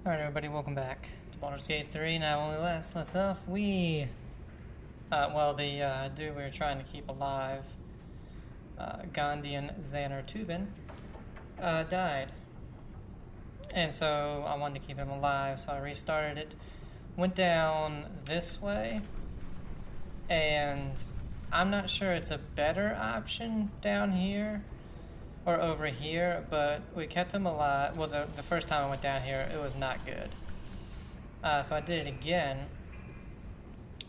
Alright everybody, welcome back to Baldur's Gate 3. Now when we last left off, the dude we were trying to keep alive, Gondian Xander Tubin, died. And so I wanted to keep him alive, so I restarted it. Went down this way, and I'm not sure it's a better option down here or over here, but we kept him alive. Well, the first time I went down here, it was not good. So I did it again,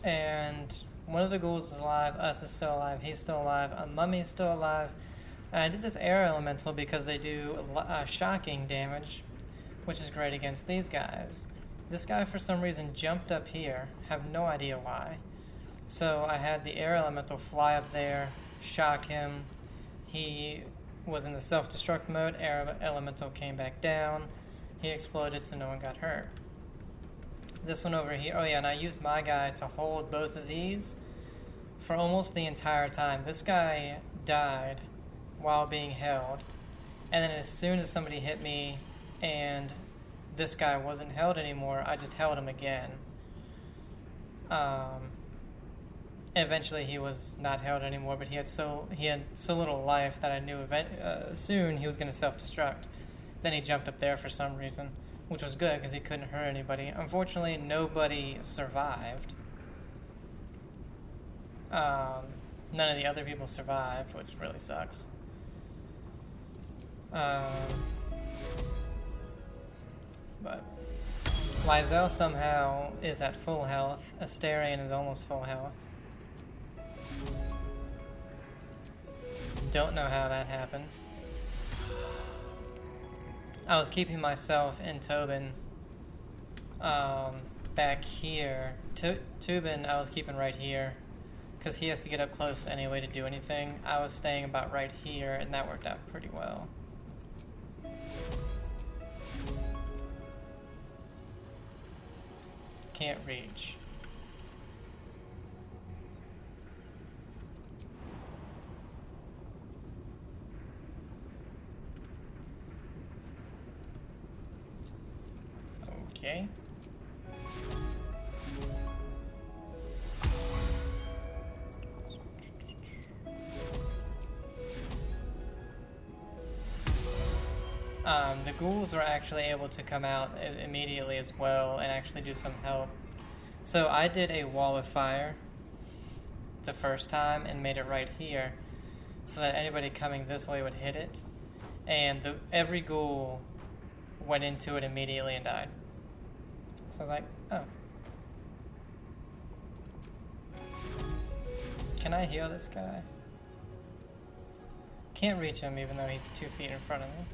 and one of the ghouls is alive, us is still alive, he's still alive, a mummy is still alive. And I did this air elemental because they do shocking damage, which is great against these guys. This guy for some reason jumped up here, have no idea why. So I had the air elemental fly up there, shock him. He was in the self-destruct mode, air elemental came back down, he exploded so no one got hurt. This one over here, oh yeah, and I used my guy to hold both of these for almost the entire time. This guy died while being held, and then as soon as somebody hit me and this guy wasn't held anymore, I just held him again. Eventually he was not held anymore, but he had so little life that I knew soon he was going to self-destruct. Then he jumped up there for some reason, which was good because he couldn't hurt anybody. Unfortunately, nobody survived. None of the other people survived, which really sucks. But Lysel somehow is at full health. Astarion is almost full health. Don't know how that happened. I was keeping myself and Tobin back here. Tubin I was keeping right here because he has to get up close anyway to do anything. I was staying about right here, and that worked out pretty well. Can't reach. Okay. The ghouls were actually able to come out immediately as well and actually do some help. So I did a wall of fire the first time and made it right here so that anybody coming this way would hit it. And every ghoul went into it immediately and died. So I was like, oh. Can I heal this guy? Can't reach him even though he's 2 feet in front of me.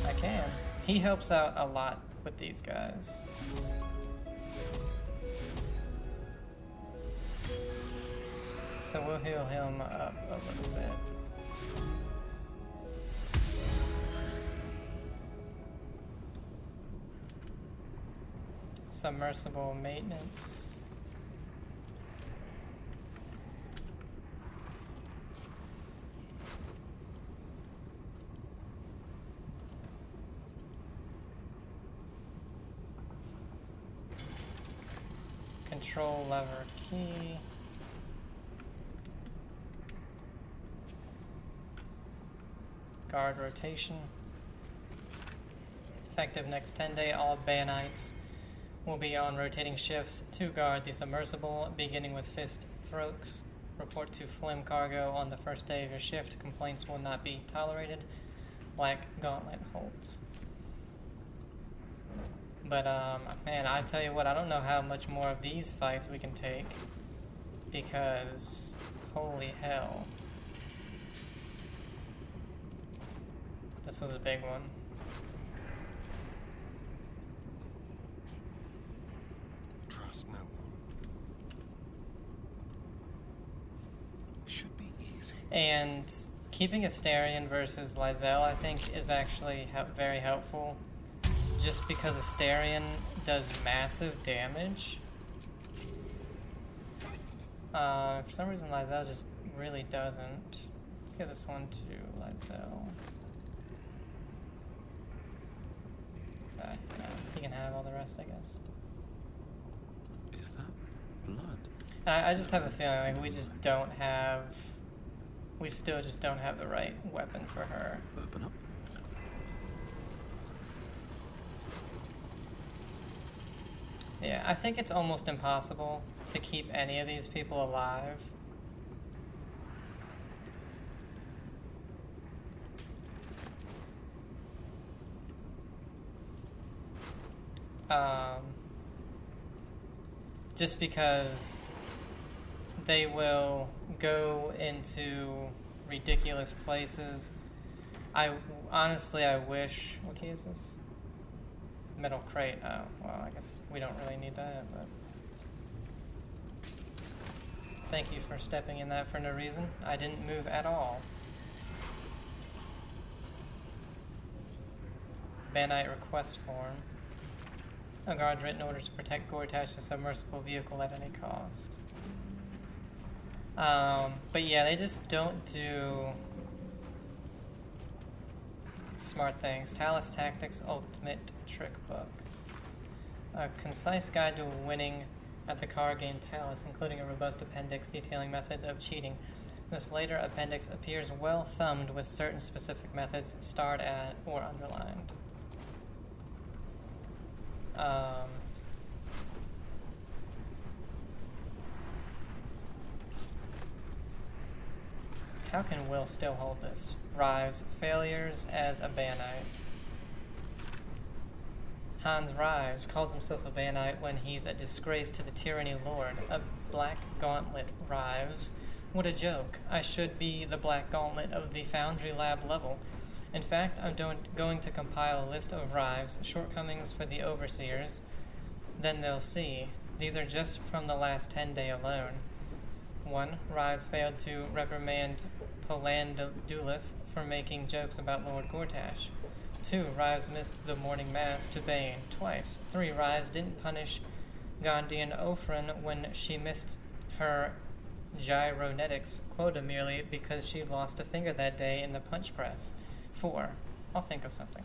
I can. He helps out a lot with these guys. So we'll heal him up a little bit. Submersible maintenance. Control lever key. Guard rotation. Effective next 10 day, all Bayanites will be on rotating shifts to guard the submersible, beginning with fist throats. Report to Flim Cargo on the first day of your shift. Complaints will not be tolerated. Black Gauntlet holds. But, man, I tell you what, I don't know how much more of these fights we can take. Because, holy hell. This was a big one. Trust no one. Should be easy. And keeping Astarion versus Lysel, I think, is actually very helpful. Just because Astarion does massive damage. For some reason, Lysel just really doesn't. Let's give this one to Lysel. can have all the rest, I guess. Is that blood? And I just have a feeling like we still just don't have the right weapon for her. Open up. Yeah, I think it's almost impossible to keep any of these people alive. Just because they will go into ridiculous places. Honestly, I wish... What key is this? Metal crate. Oh, well, I guess we don't really need that, but... Thank you for stepping in that for no reason. I didn't move at all. Bandite request form. A guard's written orders to protect Gortash's submersible vehicle at any cost. But yeah, they just don't do smart things. Talus Tactics Ultimate Trick Book. A concise guide to winning at the card game Talus, including a robust appendix detailing methods of cheating. This later appendix appears well thumbed with certain specific methods starred at or underlined. How can Will still hold this? Rise. Failures as a Banite. Hans Rise calls himself a Banite when he's a disgrace to the Tyranny Lord. A Black Gauntlet Rise. What a joke. I should be the Black Gauntlet of the Foundry Lab level. In fact, I'm going to compile a list of Rives, shortcomings for the Overseers. Then they'll see. These are just from the last 10 day alone. 1. Rives failed to reprimand Polandulis for making jokes about Lord Gortash. 2. Rives missed the morning mass to Bane twice. 3. Rives didn't punish Gondian Ofrin when she missed her gyronetics quota merely because she lost a finger that day in the punch press. 4. I'll think of something.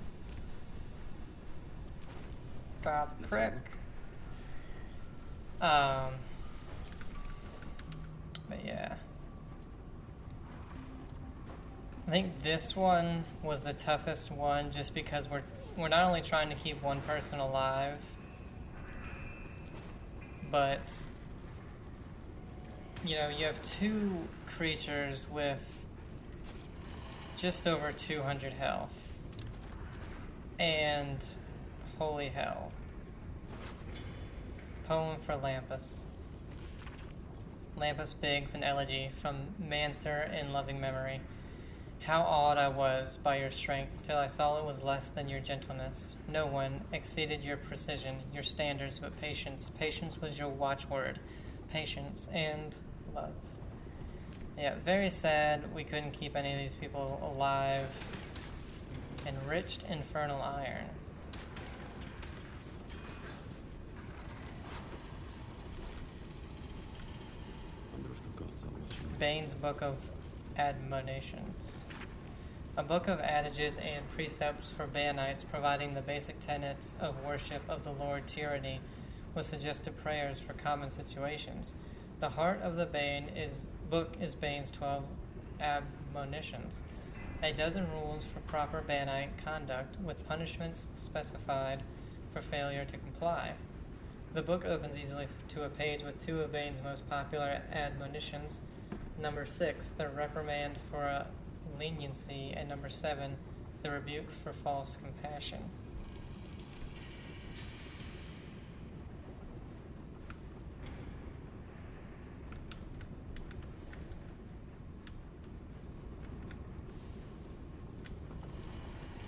God's prick. But yeah. I think this one was the toughest one just because we're not only trying to keep one person alive, but you know, you have two creatures with just over 200 health. And holy hell. Poem for Lampus. Lampus Biggs, an elegy from Manser in loving memory. How awed I was by your strength, till I saw it was less than your gentleness. No one exceeded your precision, your standards, but patience. Patience was your watchword. Patience and love. Yeah, very sad we couldn't keep any of these people alive. Enriched Infernal Iron. Wonder if the gods are watching. Bane's Book of Admonitions. A book of adages and precepts for Banites providing the basic tenets of worship of the Lord Tyranny with suggested prayers for common situations. The heart of the book is Bane's 12 admonitions. A dozen rules for proper Banite conduct with punishments specified for failure to comply. The book opens easily to a page with two of Bane's most popular admonitions. Number 6, the reprimand for leniency, and number 7, the rebuke for false compassion.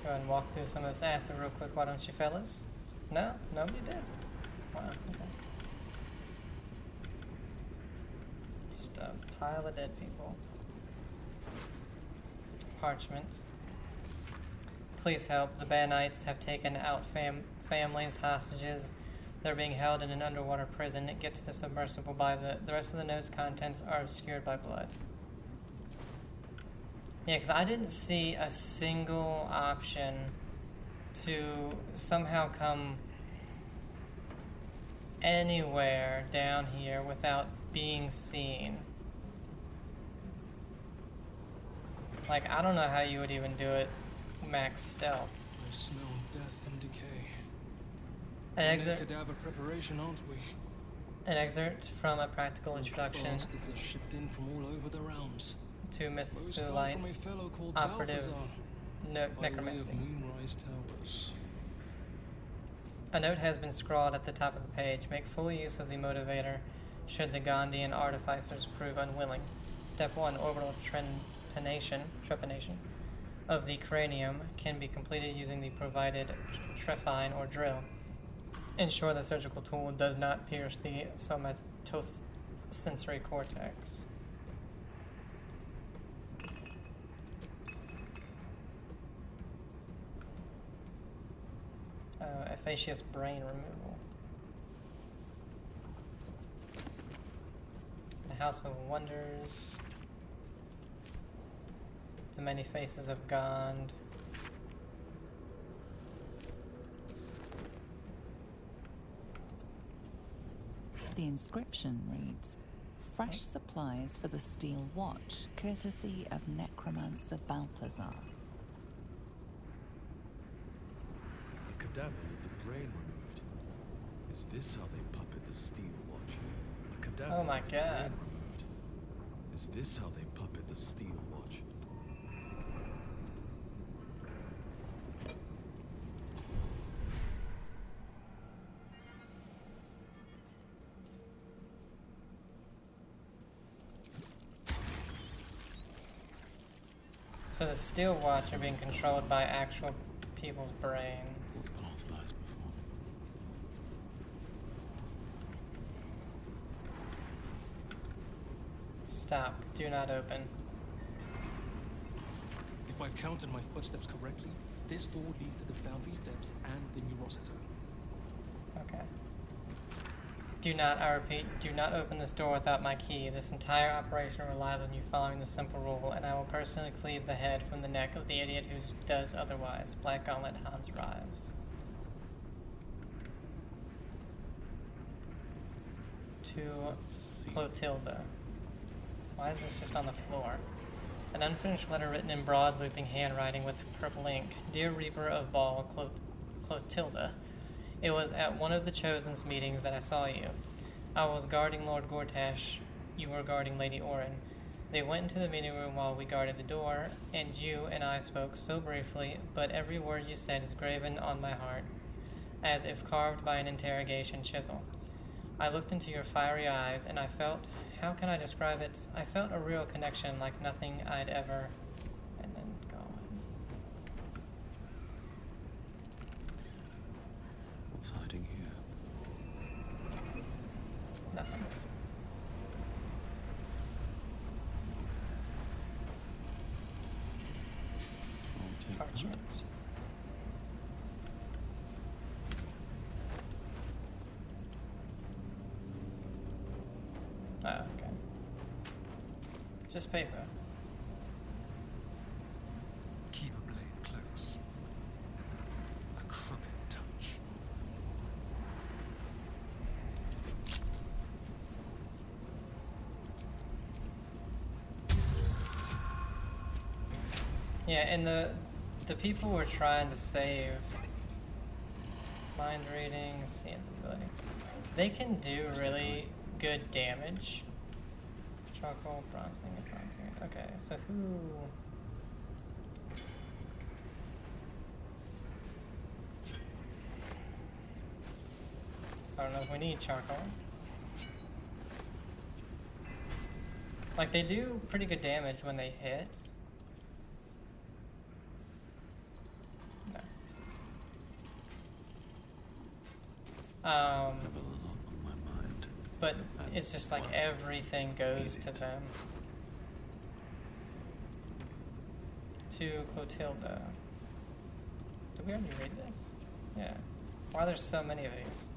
Go ahead and walk through some of this acid real quick, why don't you fellas? No? Nobody did? Wow, okay. Just a pile of dead people. Parchment. Please help. The Banites have taken out families, hostages. They're being held in an underwater prison. It gets the submersible by the rest of the note's contents are obscured by blood. Yeah, because I didn't see a single option to somehow come anywhere down here without being seen. Like, I don't know how you would even do it max stealth. I smell death and decay. An excerpt, Cadaver preparation, aren't we? an excerpt from a practical introduction Bastards are shipped in from all over the realms. to Most come from a Mytholite's fellow called operative Balthazar, by way necromancy. of Moonrise Towers. A note has been scrawled at the top of the page. Make full use of the motivator should the Gondian artificers prove unwilling. Step 1, orbital trepanation of the cranium can be completed using the provided trephine or drill. Ensure the surgical tool does not pierce the somatosensory cortex. Aphaseous brain removal. The House of Wonders. The Many Faces of Gond. The inscription reads, "Fresh supplies for the Steel Watch, courtesy of Necromancer Balthazar." A cadaver with the brain removed. Is this how they puppet the Steel Watch? A cadaver Oh my with the God. brain removed. Is this how they puppet the Steel Watch? So the Steel Watch are being controlled by actual people's brains. Path lies before. Stop. Do not open. If I've counted my footsteps correctly, this door leads to the Foundry Steps and the Neurosita. Okay. Do not, I repeat, do not open this door without my key. This entire operation relies on you following this simple rule, and I will personally cleave the head from the neck of the idiot who does otherwise. Black Gauntlet Hans arrives. To Clotilda. Why is this just on the floor? An unfinished letter written in broad, looping handwriting with purple ink. Dear Reaper of Ball, Clotilda. It was at one of the Chosen's meetings that I saw you. I was guarding Lord Gortash. You were guarding Lady Orin. They went into the meeting room while we guarded the door, and you and I spoke so briefly, but every word you said is graven on my heart, as if carved by an interrogation chisel. I looked into your fiery eyes, and I felt, how can I describe it? I felt a real connection like nothing I'd ever... And then go on. What's hiding here? Nothing. I'll take that. Parchment. Oh, okay. Just paper. Keep a blade close. A crooked touch. Yeah, and the people we're trying to save, mind reading, seeing ability, they can do really good damage. Charcoal, bronze ingot, bronze ingot. Okay, so who? I don't know if we need charcoal. Like, they do pretty good damage when they hit. No. I have a lot on my mind. But it's just like everything goes to them. To Clotilda. Did we already read this? Yeah. Why are there so many of these?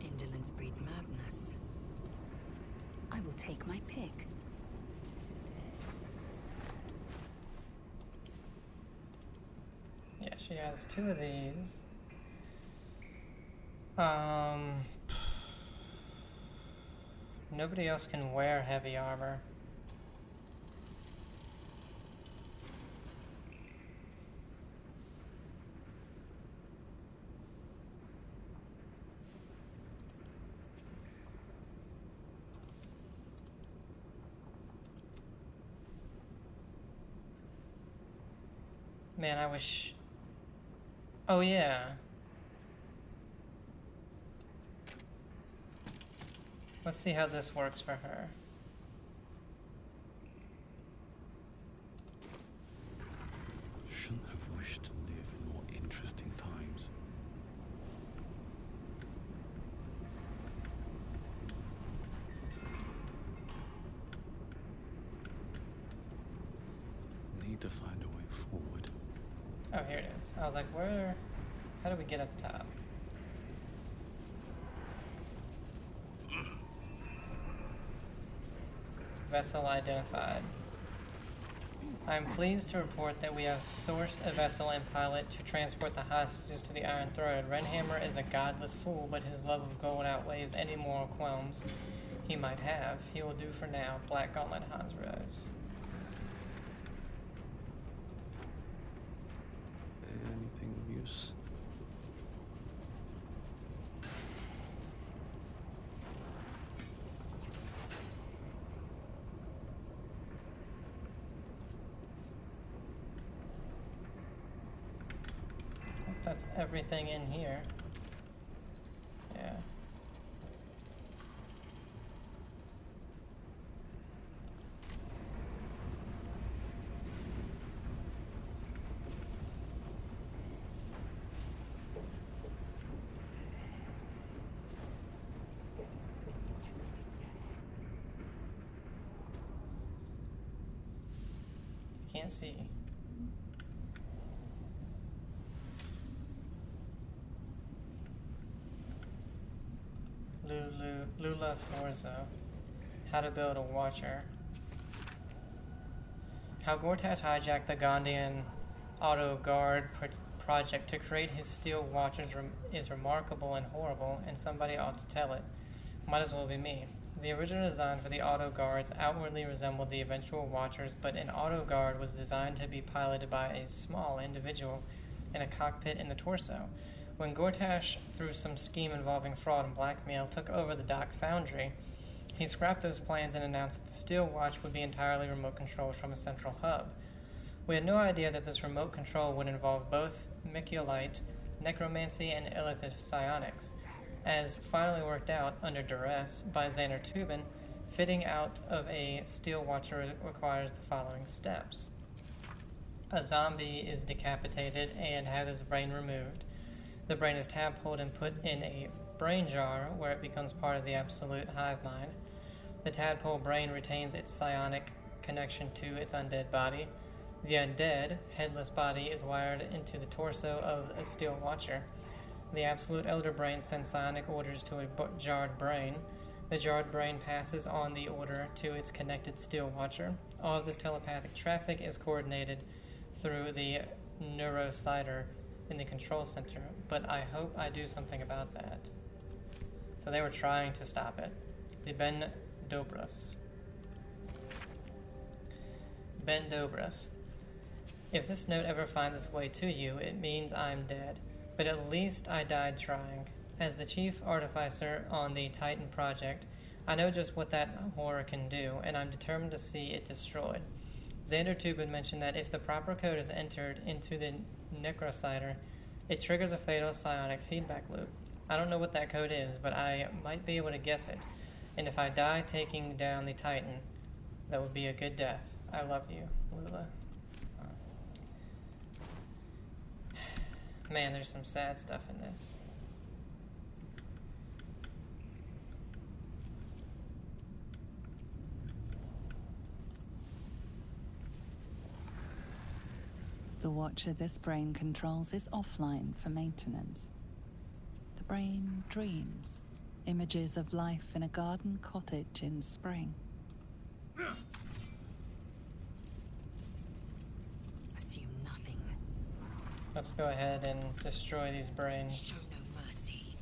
Indolence breeds madness. I will take my pick. Yeah, she has two of these. Um, nobody else can wear heavy armor. Man, I wish... Oh, yeah. Let's see how this works for her. Shouldn't have wished to live in more interesting times. Need to find a way forward. Oh, here it is. I was like, where... How do we get up top? Vessel identified. I am pleased to report that we have sourced a vessel and pilot to transport the hostages to the Iron Throne. Renhammer is a godless fool, but his love of gold outweighs any moral qualms he might have. He will do for now. Black Gauntlet, Hans Rose. Anything of use? That's everything in here. Yeah. Can't see. Lula Forza. How to build a watcher. How Gortash hijacked the Gondian Auto Guard project to create his steel watchers is remarkable and horrible, and somebody ought to tell it. Might as well be me. The original design for the Auto Guards outwardly resembled the eventual watchers, but an Auto Guard was designed to be piloted by a small individual in a cockpit in the torso. When Gortash, through some scheme involving fraud and blackmail, took over the dock foundry, he scrapped those plans and announced that the Steel Watch would be entirely remote controlled from a central hub. We had no idea that this remote control would involve both Miculite, necromancy, and illithid psionics. As finally worked out, under duress, by Xander Tubin, fitting out of a Steel Watcher requires the following steps. A zombie is decapitated and has his brain removed. The brain is tab-pulled and put in a brain jar where it becomes part of the absolute hive mind. The tadpole brain retains its psionic connection to its undead body. The undead, headless body is wired into the torso of a Steel Watcher. The absolute elder brain sends psionic orders to a jarred brain. The jarred brain passes on the order to its connected Steel Watcher. All of this telepathic traffic is coordinated through the neurocider in the control center, but I hope I do something about that. So they were trying to stop it. The Ben Dobras. Ben Dobras. If this note ever finds its way to you, it means I'm dead. But at least I died trying. As the chief artificer on the Titan project, I know just what that horror can do, and I'm determined to see it destroyed. Xander Tubin mentioned that if the proper code is entered into the necrocider, it triggers a fatal psionic feedback loop. I don't know what that code is, but I might be able to guess it. And if I die taking down the Titan, that would be a good death. I love you, Lula. Man, there's some sad stuff in this. The watcher this brain controls is offline for maintenance. The brain dreams, images of life in a garden cottage in spring. Assume nothing. Let's go ahead and destroy these brains. Show no mercy.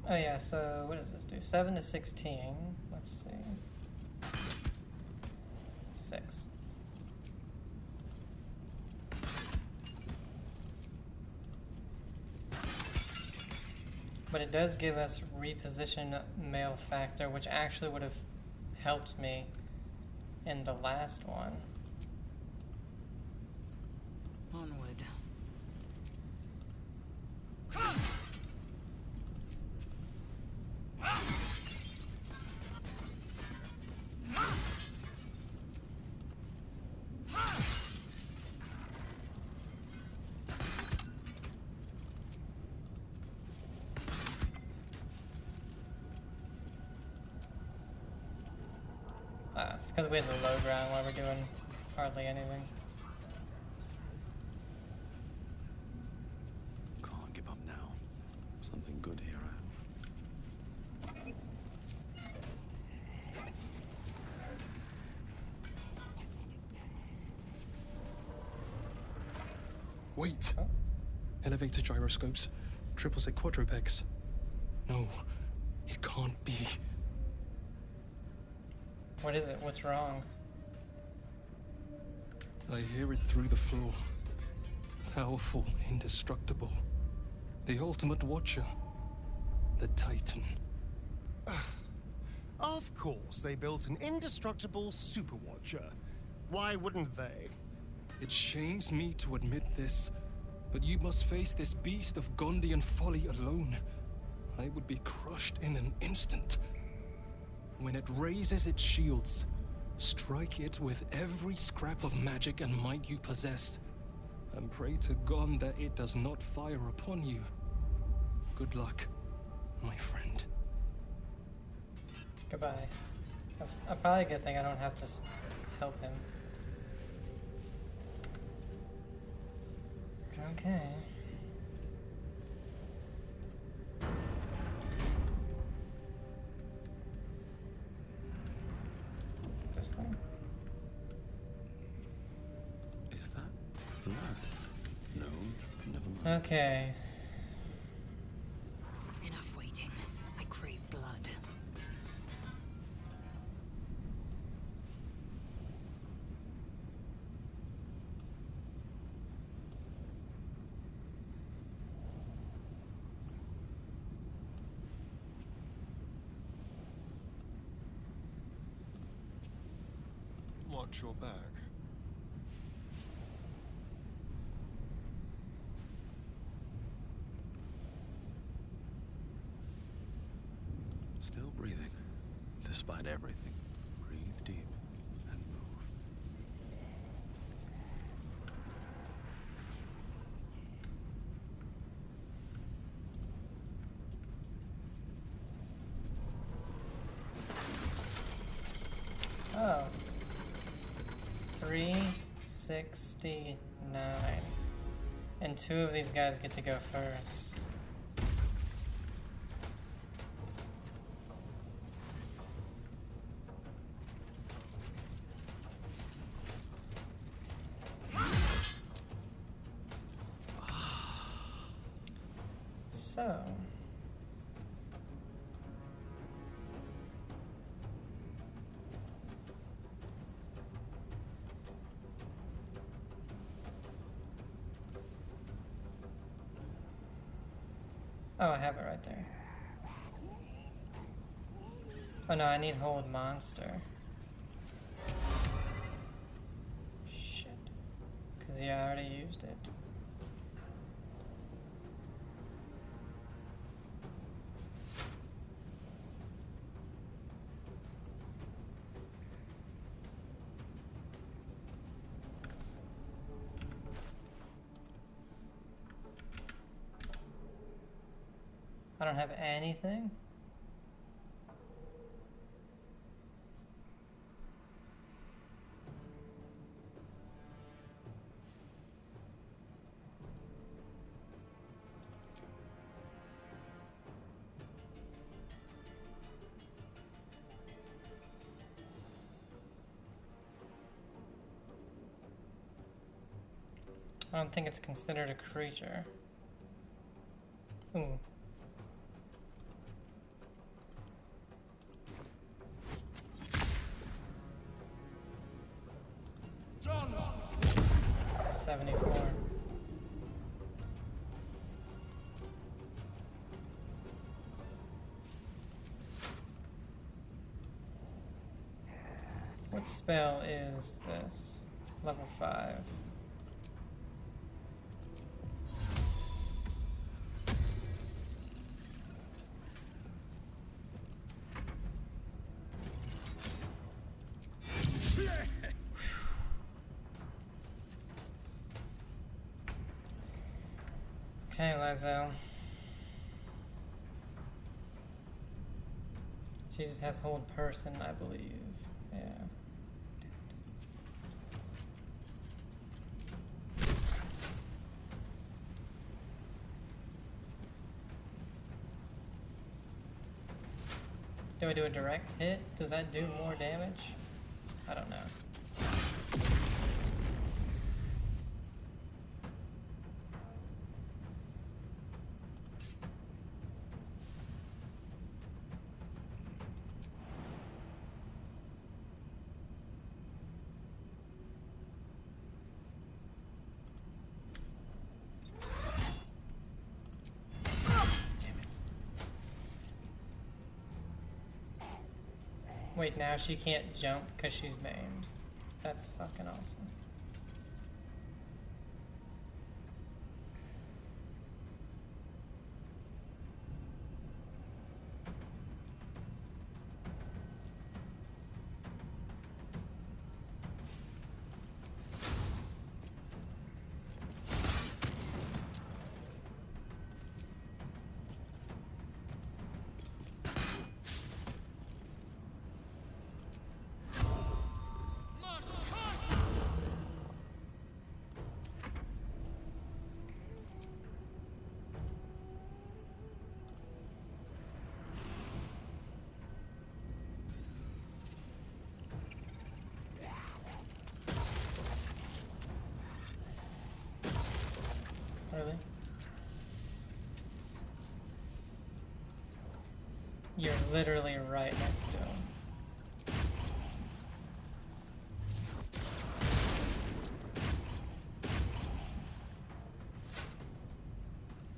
Oh yeah, so what does this do? 7 to 16. Let's see. 6. But it does give us reposition malefactor, which actually would have helped me in the last one. Onward. It's because we had the low ground while we're doing hardly anything. Can't give up now. Something good here, I hope. Wait! Oh. Elevator gyroscopes. Triple set quadrupex. No, it can't be. What is it? What's wrong? I hear it through the floor. Powerful, indestructible. The ultimate watcher. The Titan. Of course, they built an indestructible super watcher. Why wouldn't they? It shames me to admit this, but you must face this beast of Gondian folly alone. I would be crushed in an instant. When it raises its shields, strike it with every scrap of magic and might you possess, and pray to God that it does not fire upon you. Good luck, my friend. Goodbye. That's probably a good thing I don't have to help him. Okay. This thing? Is that blood? No, never mind. Okay. Enough waiting. I crave blood. Watch your back. Still breathing, despite everything. Breathe deep and move. Oh. 369. And 2 of these guys get to go first. So. Oh, I have it right there. Oh no, I need hold monster. Shit. Cause yeah, I already used it. I don't have anything? I don't think it's considered a creature. Ooh. Done. 74. What spell is this? Level 5. Okay, Lazo. She just has hold person, I believe. Yeah. Do I do a direct hit? Does that do more damage? I don't know. Wait, now she can't jump because she's maimed. That's fucking awesome. Really? You're literally right next to him.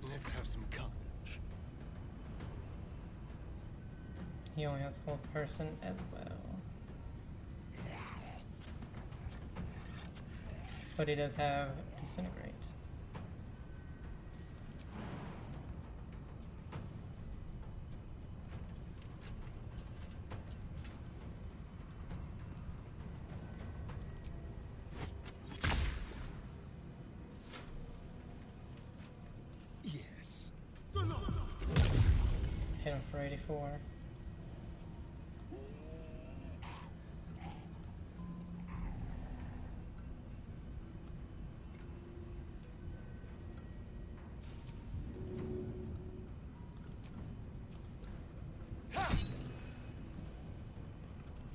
Let's have some carnage. He only has hold person as well. But he does have disintegrate. Yes. Hit him for 84.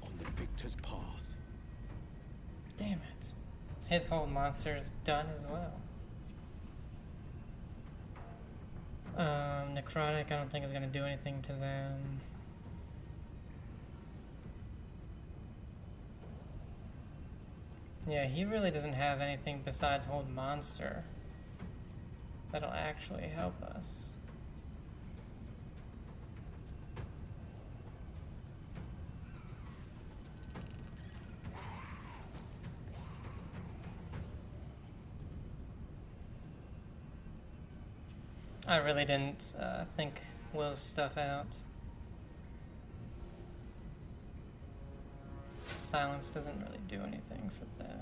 On the victor's path. Damn it. His whole monster is done as well. Necrotic, I don't think is going to do anything to them. Yeah, he really doesn't have anything besides hold monster that'll actually help us. I really didn't think Will's stuff out. Silence doesn't really do anything for them.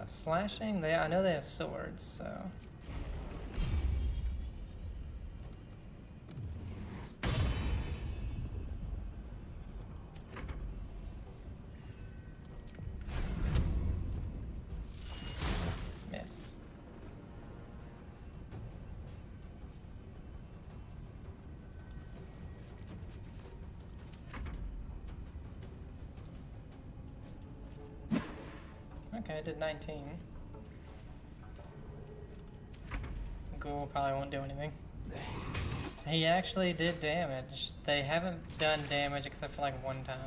Slashing? I know they have swords, so Okay, I did 19. Ghoul probably won't do anything. He actually did damage. They haven't done damage except for like one time.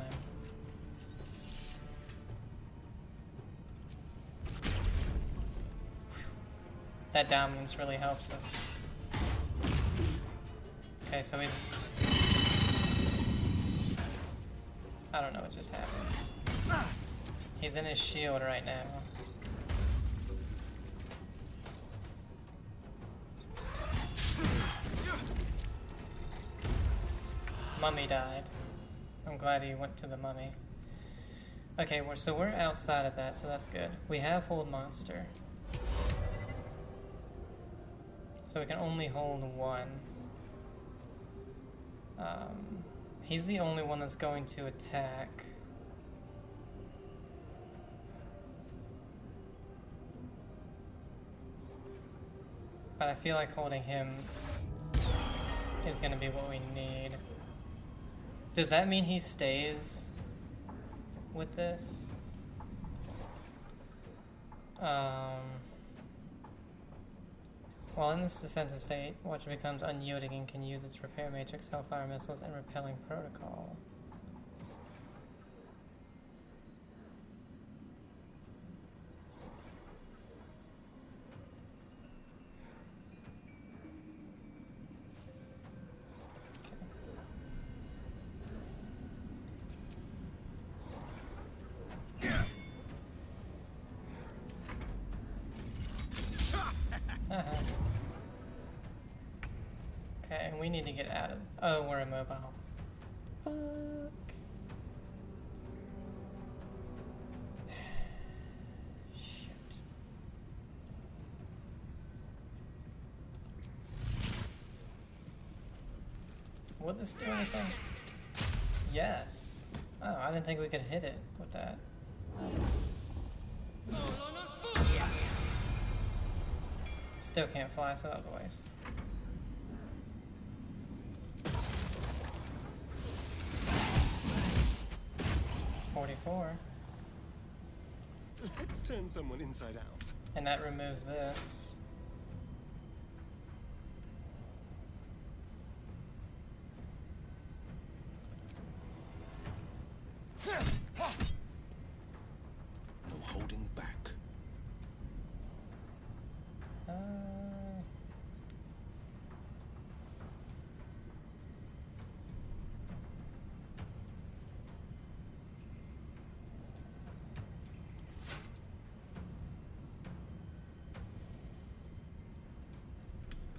That dominance really helps us. Okay, so he's... I don't know what just happened. He's in his shield right now. Mummy died. I'm glad he went to the mummy. Okay, so we're outside of that, so that's good. We have hold monster. So we can only hold one. He's the only one that's going to attack. But I feel like holding him is going to be what we need. Does that mean he stays with this? While in this defensive state, Watcher becomes unyielding and can use its repair matrix, Hellfire missiles, and repelling protocol. Okay, we need to get out of... Oh, we're immobile. Fuck. Shit. Will this do anything? Yes. Oh, I didn't think we could hit it with that. Still can't fly, so that was a waste. Let's turn someone inside out. And that removes this. No holding back.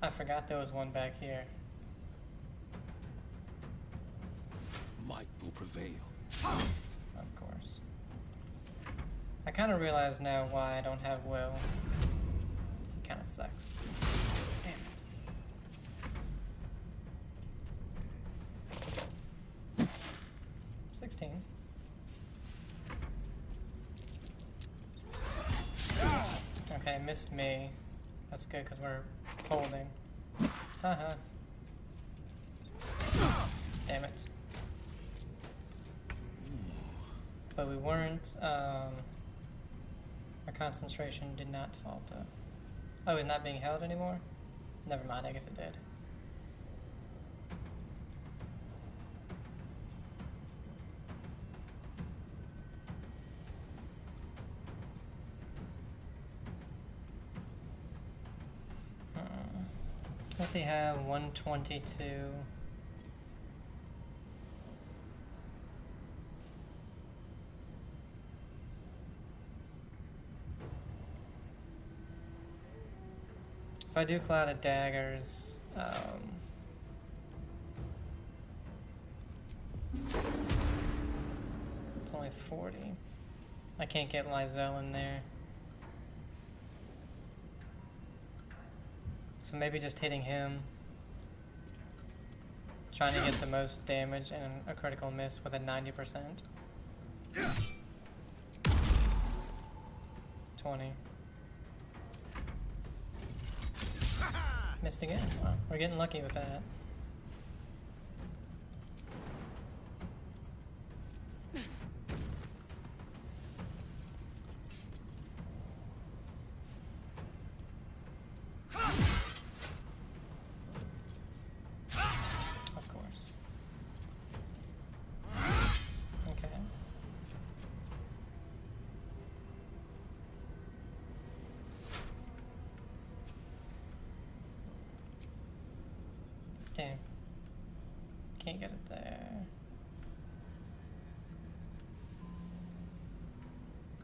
I forgot there was one back here. Might will prevail. Of course. I kind of realize now why I don't have will. It kind of sucks. Damn it. 16. Okay, missed me. That's good because we're holding. Haha. Damn it. But we weren't, our concentration did not falter. Oh, it's not being held anymore? Never mind, I guess it did. Does he have 122? If I do Cloud of Daggers, it's only 40. I can't get Lizelle in there. So maybe just hitting him. Trying to get the most damage and a critical miss with a 90%. 20. Missed again. Wow, we're getting lucky with that. Damn. Can't get it there.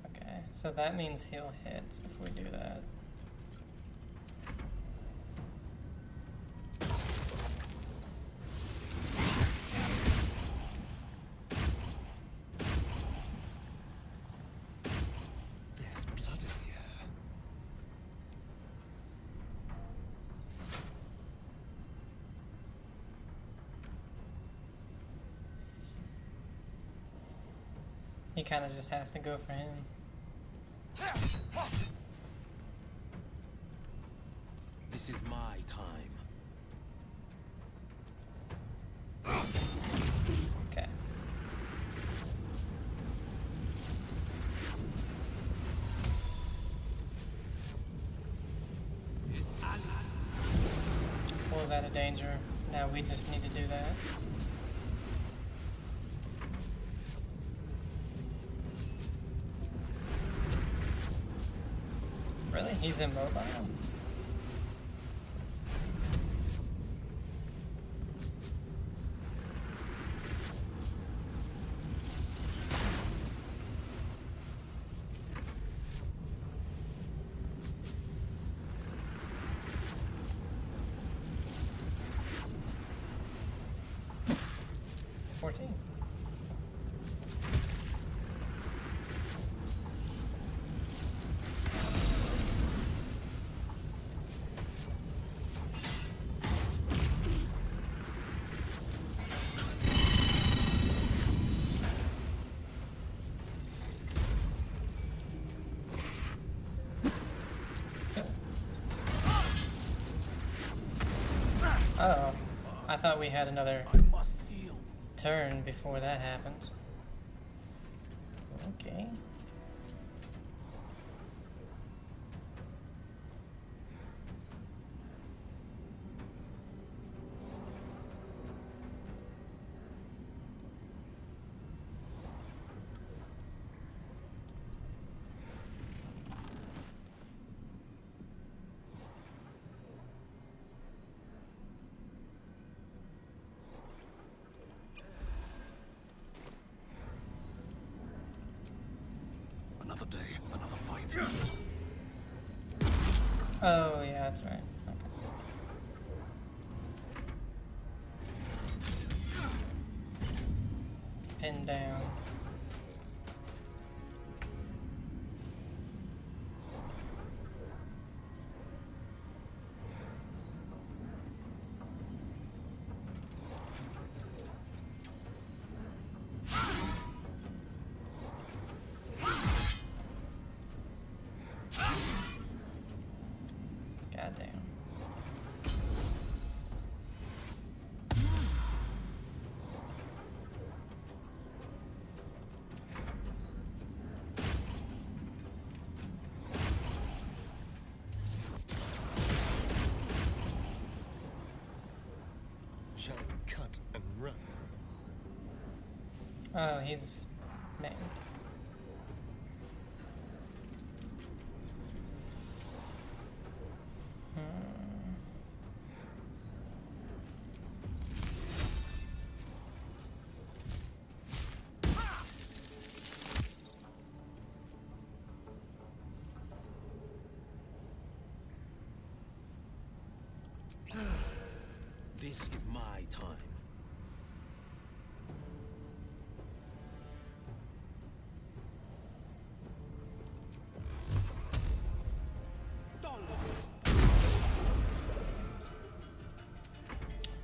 Okay, so that means he'll hit if we do that. There's blood in here. He kind of just has to go for him. This is my time. Okay. Was that a danger? Now we just need to do that. Really? He's immobile? Oh, I thought we had another I must heal. turn before that happens. Okay. Another day, another fight. Oh, yeah, that's right. Okay. Pin down. Goddamn. Shall we cut and run? Oh, he's man. This is my time.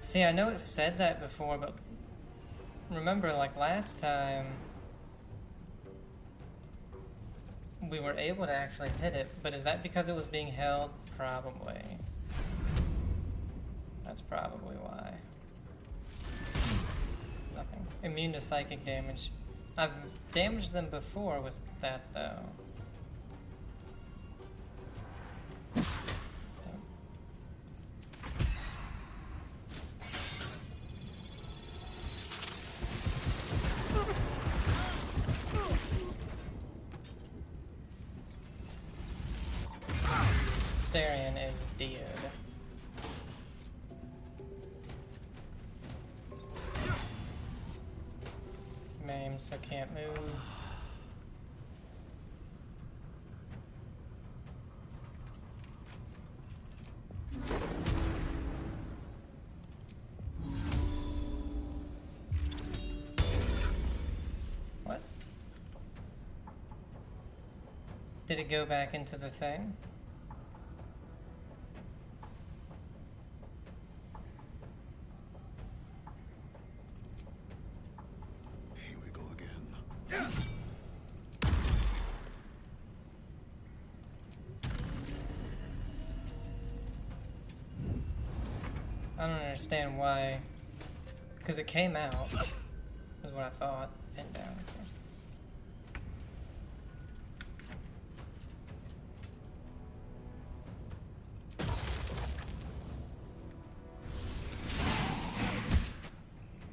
See, I know it said that before, but remember, like last time, we were able to actually hit it, but is that because it was being held? Probably. That's probably why. Nothing. Immune to psychic damage. I've damaged them before with that, though. Starion is dead. So can't move. What? Did it go back into the thing? Here we go again. I don't understand why. Because it came out, is what I thought. Pinned down.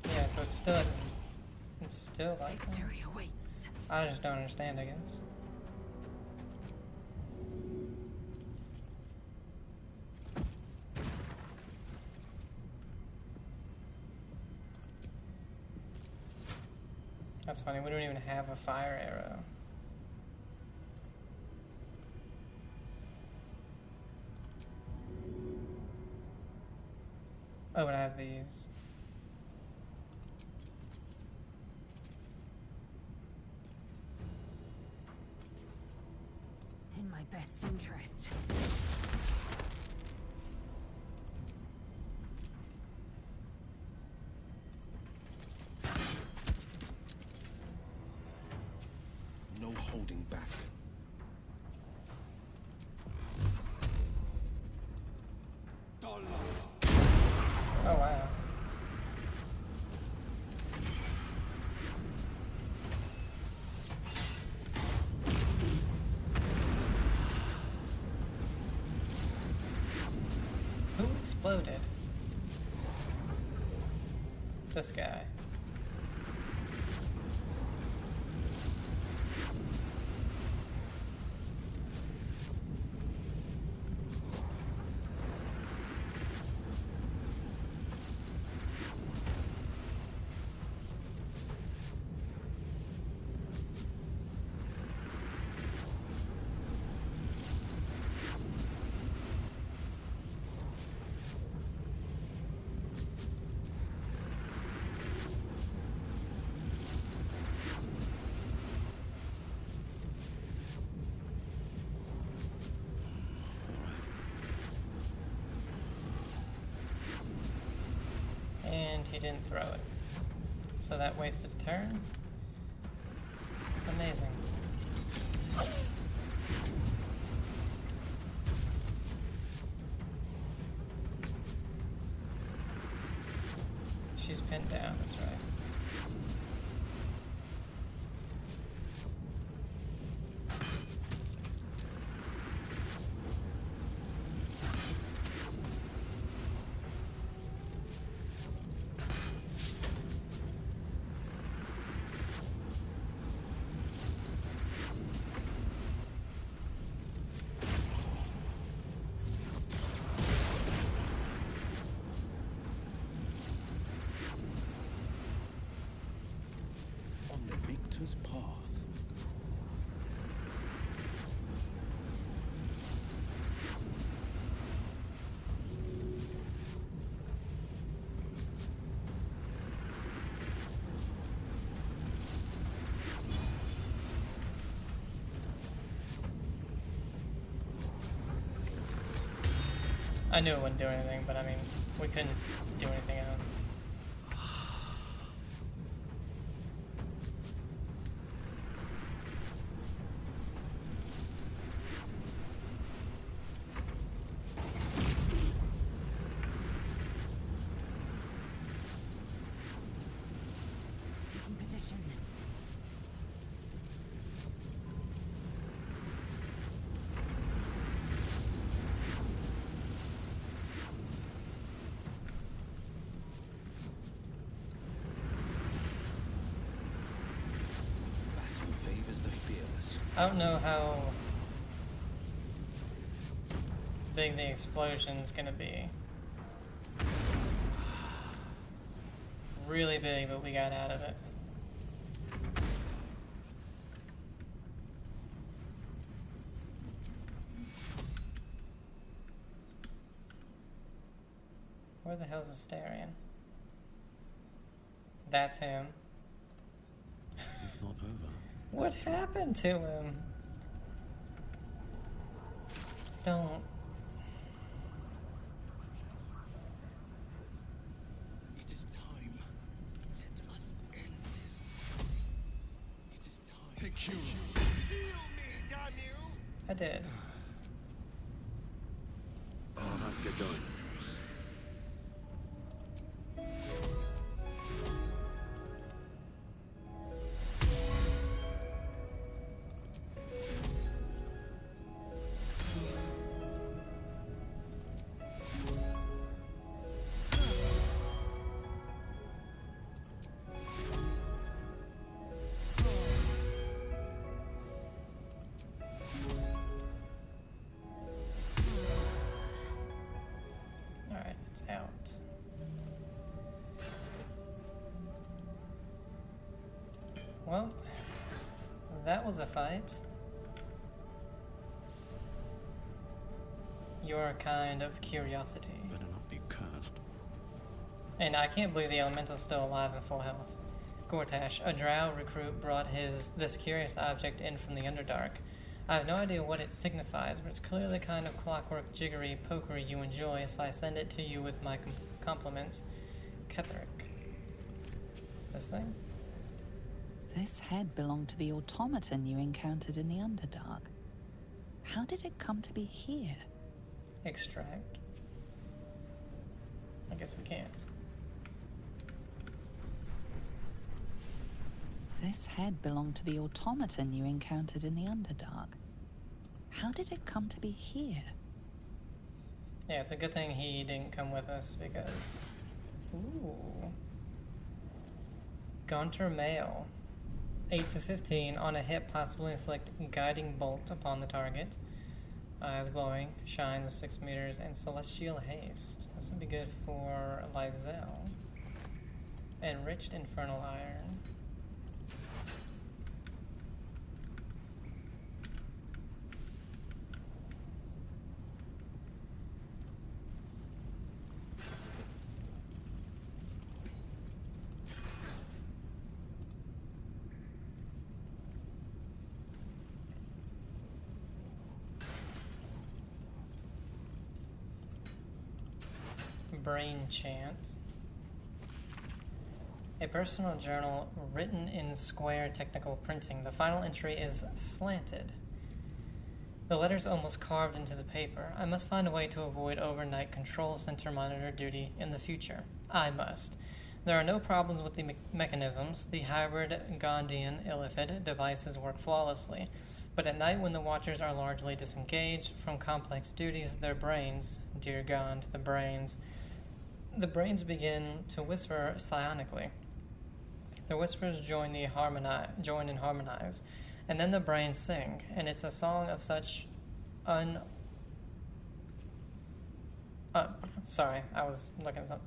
Yeah, so it's still like that. Victory awaits. I just don't understand, I guess. That's funny, we don't even have a fire arrow. Oh, and I have these. In my best interest. No holding back. Oh, wow. Who exploded? This guy. And he didn't throw it. So that wasted a turn. Amazing. She's pinned down, that's right. On the victor's path. I knew it wouldn't do anything, but I mean, we couldn't do anything else. Taking position. Battle favors the fearless. I don't know how big the explosion's gonna be. Really big, but we got out of it. Where the hell's Astarion? That's him. If not over. What happened to him? Don't. It is time. Let us end this. It is time. Take you. I did. Oh, let's get going. Alright, it's out. Well, that was a fight. Your kind of curiosity. Better not be cursed. And I can't believe the elemental's still alive and full health. Gortash, a drow recruit, brought this curious object in from the Underdark. I have no idea what it signifies, but it's clearly the kind of clockwork jiggery pokery you enjoy, so I send it to you with my compliments. Ketherick. This thing? This head belonged to the automaton you encountered in the Underdark. How did it come to be here? Extract. I guess we can't. This head belonged to the automaton you encountered in the Underdark. How did it come to be here? Yeah, it's a good thing he didn't come with us because... Ooh. Gaunter Mail. 8 to 15. On a hit, possibly inflict guiding bolt upon the target. Eyes glowing, shines 6 meters, and celestial haste. This would be good for Lysel. Enriched infernal iron. Brain Chant. A personal journal written in square technical printing. The final entry is slanted. The letters almost carved into the paper. I must find a way to avoid overnight control center monitor duty in the future. I must. There are no problems with the mechanisms. The hybrid Gondian Illithid devices work flawlessly. But at night when the watchers are largely disengaged from complex duties, their brains, dear God, the brains begin to whisper psionically. The whispers join and harmonize, and then the brains sing, and it's a song of such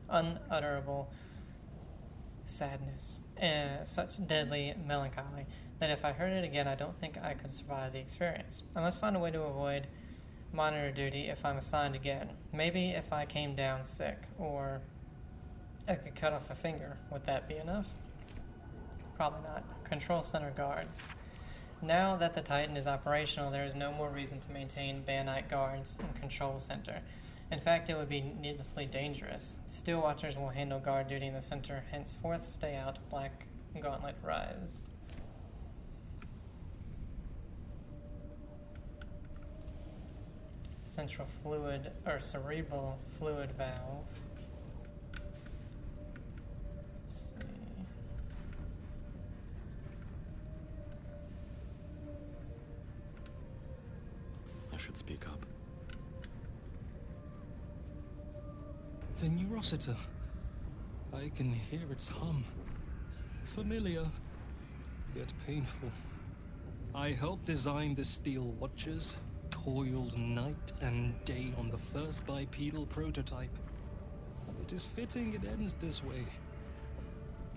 unutterable sadness, and such deadly melancholy, that if I heard it again, I don't think I could survive the experience. I must find a way to avoid monitor duty if I'm assigned again. Maybe if I came down sick, or I could cut off a finger. Would that be enough? Probably not. Control center guards. Now that the Titan is operational, there is no more reason to maintain Banite guards in Control Center. In fact, it would be needlessly dangerous. The Steel Watchers will handle guard duty in the center, henceforth stay out, Black Gauntlet rise. Central fluid, or cerebral fluid valve. Let's see. I should speak up. The Neurosita. I can hear its hum. Familiar, yet painful. I helped design the Steel Watchers, toiled night and day on the first bipedal prototype. It is fitting it ends this way.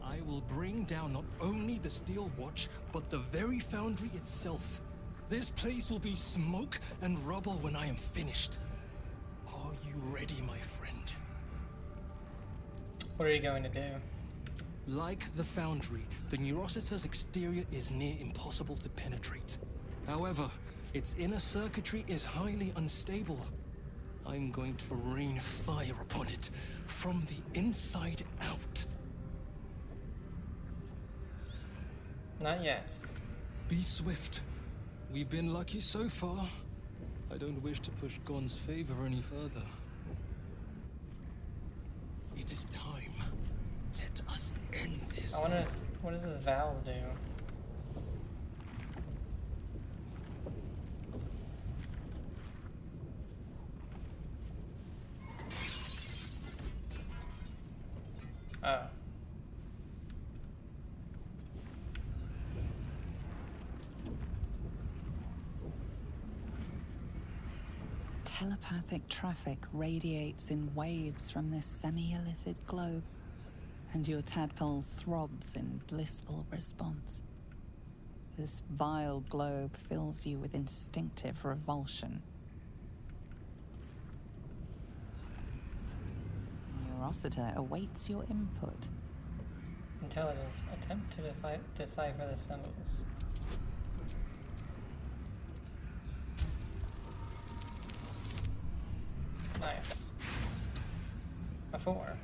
I will bring down not only the Steel Watch, but the very foundry itself. This place will be smoke and rubble when I am finished. Are you ready, my friend? What are you going to do? Like the Foundry, the Neurocitor's exterior is near impossible to penetrate. However, its inner circuitry is highly unstable. I'm going to rain fire upon it from the inside out. Not yet. Be swift. We've been lucky so far. I don't wish to push Gon's favor any further. It is time. Let us end this. I wonder, what does this valve do? Oh. Telepathic traffic radiates in waves from this semi-illithid globe, and your tadpole throbs in blissful response. This vile globe fills you with instinctive revulsion. Neurociter awaits your input. Intelligence. Attempt to decipher the symbols. Nice. A 4.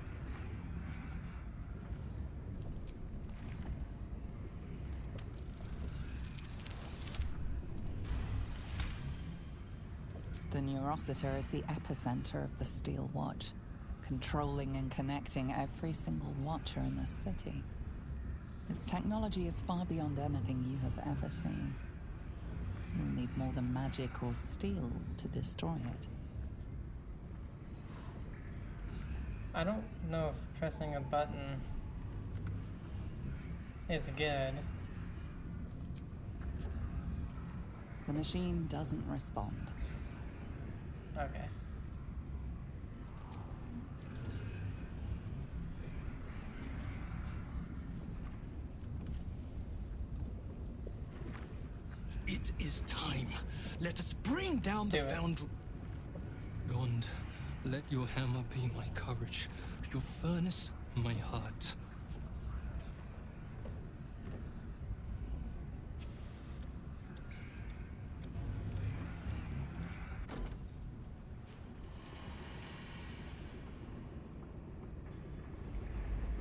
The Neurociter is the epicenter of the Steel Watch, controlling and connecting every single Watcher in the city. Its technology is far beyond anything you have ever seen. You'll need more than magic or steel to destroy it. I don't know if pressing a button is good. The machine doesn't respond. Okay. It is time. Let us bring down the Do it. Foundry. Gond, let your hammer be my courage, your furnace my heart.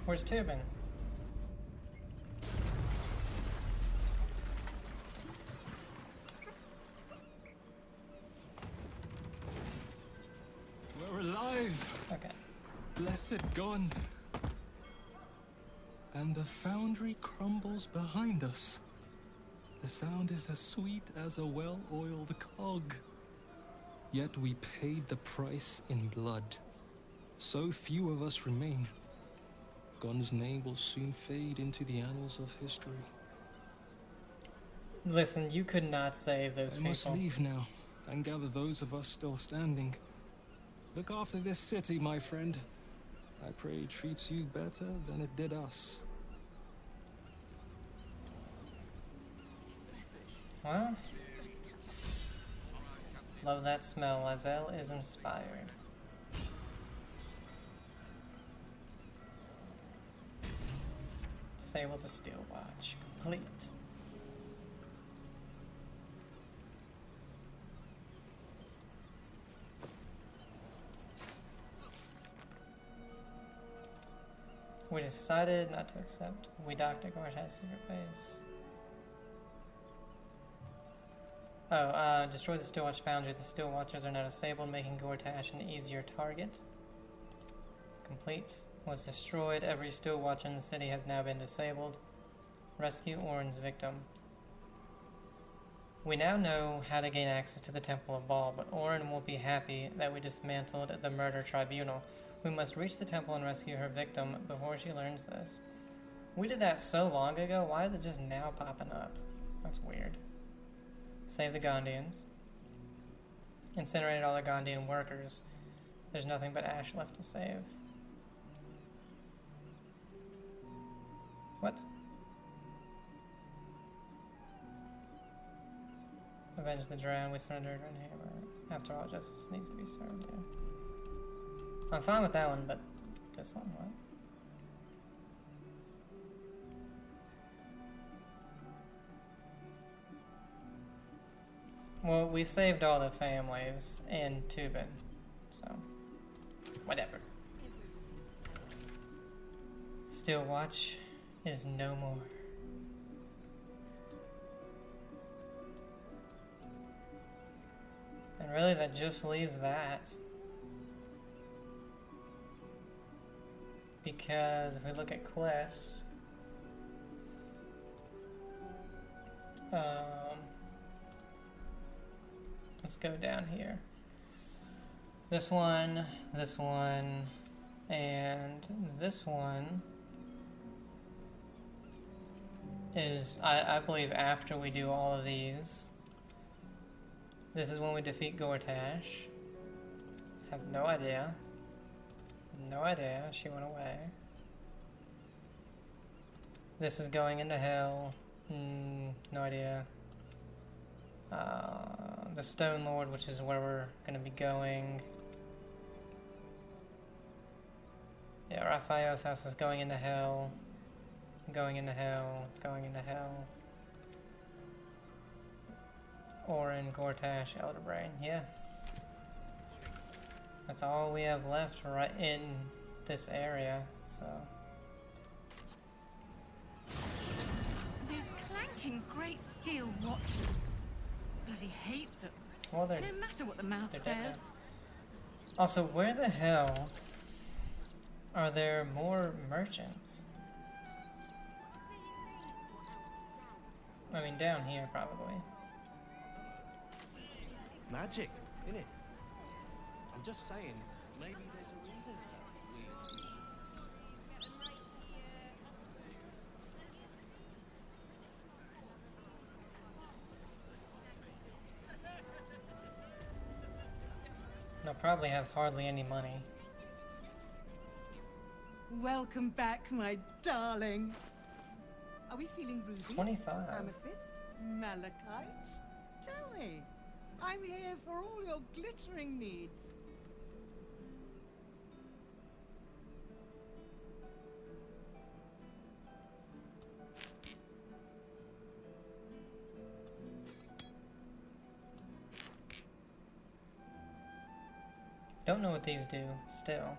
Where's Tubin? We're alive! Okay. Blessed Gond. And the Foundry crumbles behind us. The sound is as sweet as a well-oiled cog. Yet we paid the price in blood. So few of us remain. Gond's name will soon fade into the annals of history. Listen, you could not save those I people. must leave now, and gather those of us still standing. Look after this city, my friend. I pray it treats you better than it did us. Well, love that smell. Lazel is inspired. Disable the Steel Watch. Complete. We decided not to accept. We docked at Gorsh's secret base. Destroy the Steel Watch Foundry. The Steel Watchers are now disabled, making Gortash an easier target. Complete. Was destroyed. Every Steel Watcher in the city has now been disabled. Rescue Orin's victim. We now know how to gain access to the Temple of Baal, but Orin won't be happy that we dismantled the murder tribunal. We must reach the temple and rescue her victim before she learns this. We did that so long ago, why is it just now popping up? That's weird. Save the Gondians. Incinerated all the Gondian workers. There's nothing but ash left to save. What? Avenge the drowned. We surrendered Renhammer. After all, justice needs to be served, yeah. I'm fine with that one, but this one, what? Well, we saved all the families in Tubin, so whatever. Steel Watch is no more. And really, that just leaves that. Because if we look at quests, let's go down here. This one, and this one is, I believe, after we do all of these. This is when we defeat Gortash. Have no idea. No idea. She went away. This is going into hell. No idea. The Stone Lord, which is where we're going to be going. Yeah, Raphael's house is going into hell. Going into hell. Going into hell. Orin, Gortash, Elderbrain. Yeah. That's all we have left right in this area, so. Those clanking great steel watches. Bloody hate them. Well, they're, No matter what the mouth they're dead says. now. Also, where the hell are there more merchants? I mean, down here, probably. Magic, innit? I'm just saying, maybe there's a reason for that. They'll probably have hardly any money. Welcome back, my darling. Are we feeling ruby? 25. Amethyst? Malachite? Tell me. I'm here for all your glittering needs. Don't know what these do, still.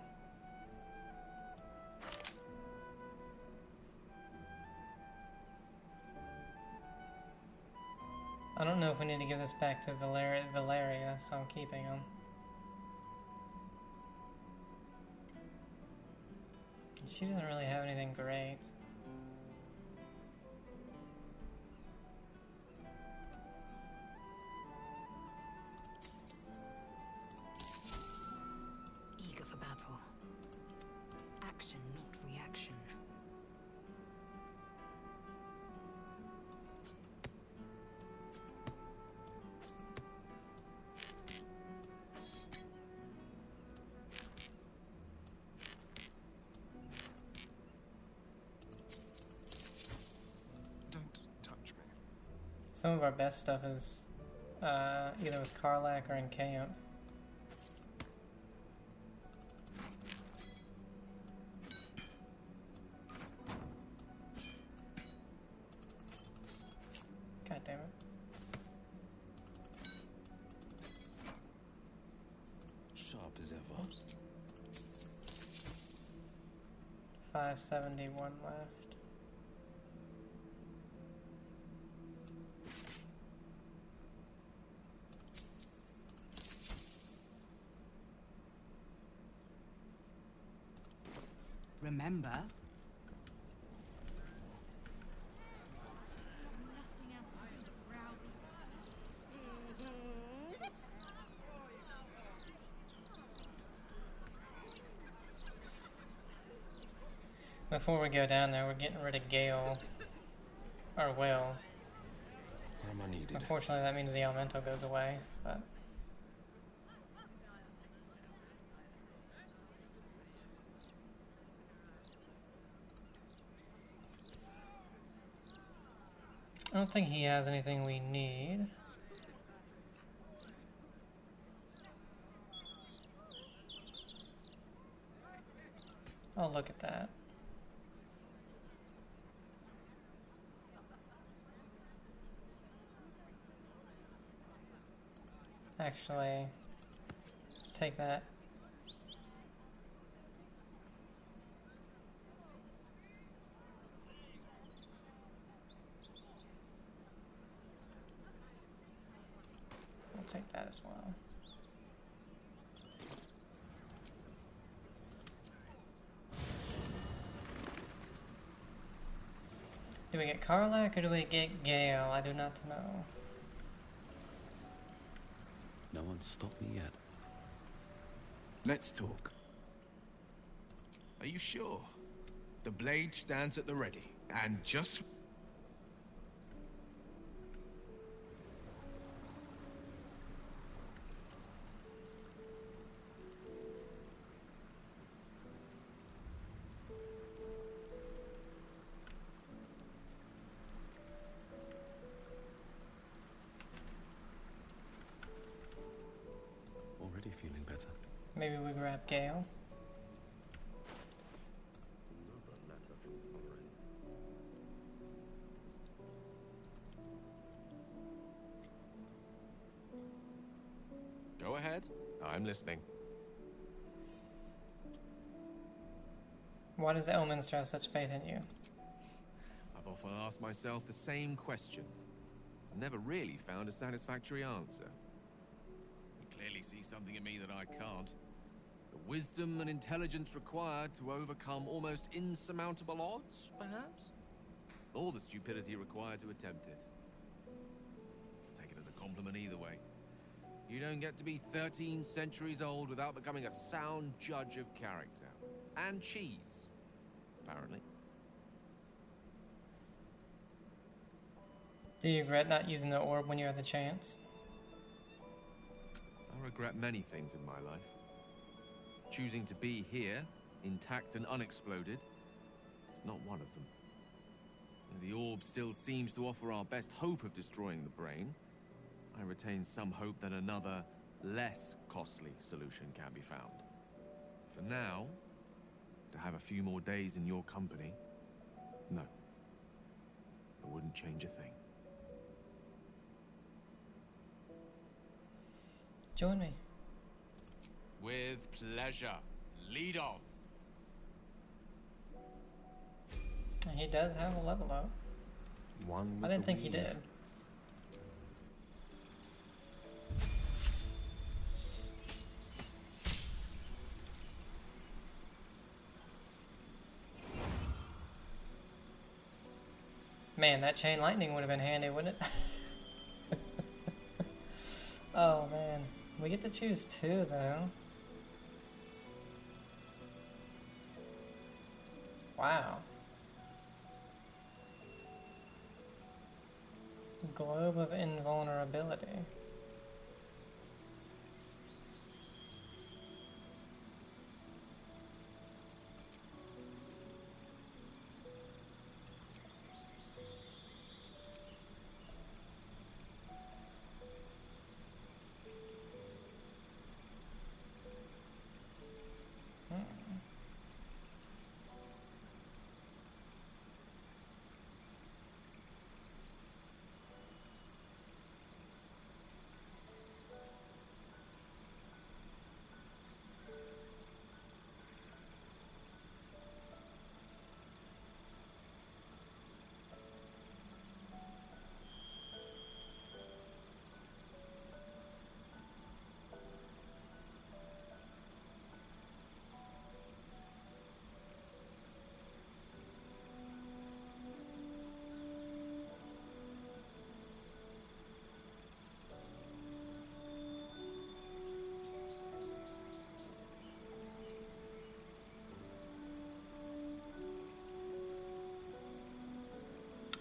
I don't know if we need to give this back to Valeria, so I'm keeping them. She doesn't really have anything great. Eager for battle. Action, not reaction. Don't touch me. Some of our best stuff is either with Karlak or in camp. God damn it. Sharp as ever. 571 left. Remember? Before we go down there, we're getting rid of Gale. Or Will. Where am I needed? Unfortunately, that means the elemental goes away, but. I don't think he has anything we need. I'll look at that. Actually, let's take that. We'll take that as well. Do we get Karlak or do we get Gale? I do not know. No one's stopped me yet. Let's talk. Are you sure? The blade stands at the ready, and just... Already feeling better. Maybe we grab Gale. Go ahead. I'm listening. Why does the Elminster have such faith in you? I've often asked myself the same question. I've never really found a satisfactory answer. You clearly see something in me that I can't. The wisdom and intelligence required to overcome almost insurmountable odds, perhaps? Or the stupidity required to attempt it. Take it as a compliment either way. You don't get to be 13 centuries old without becoming a sound judge of character. And cheese, apparently. Do you regret not using the orb when you had the chance? I regret many things in my life. Choosing to be here, intact and unexploded, is not one of them. The orb still seems to offer our best hope of destroying the brain. I retain some hope that another, less costly solution can be found. For now, to have a few more days in your company, no. It wouldn't change a thing. Join me. With pleasure. Lead on. And he does have a level up. One I with didn't the think he weave. did. Man, that chain lightning would have been handy, wouldn't it? Oh man, we get to choose two though. Wow. Globe of invulnerability.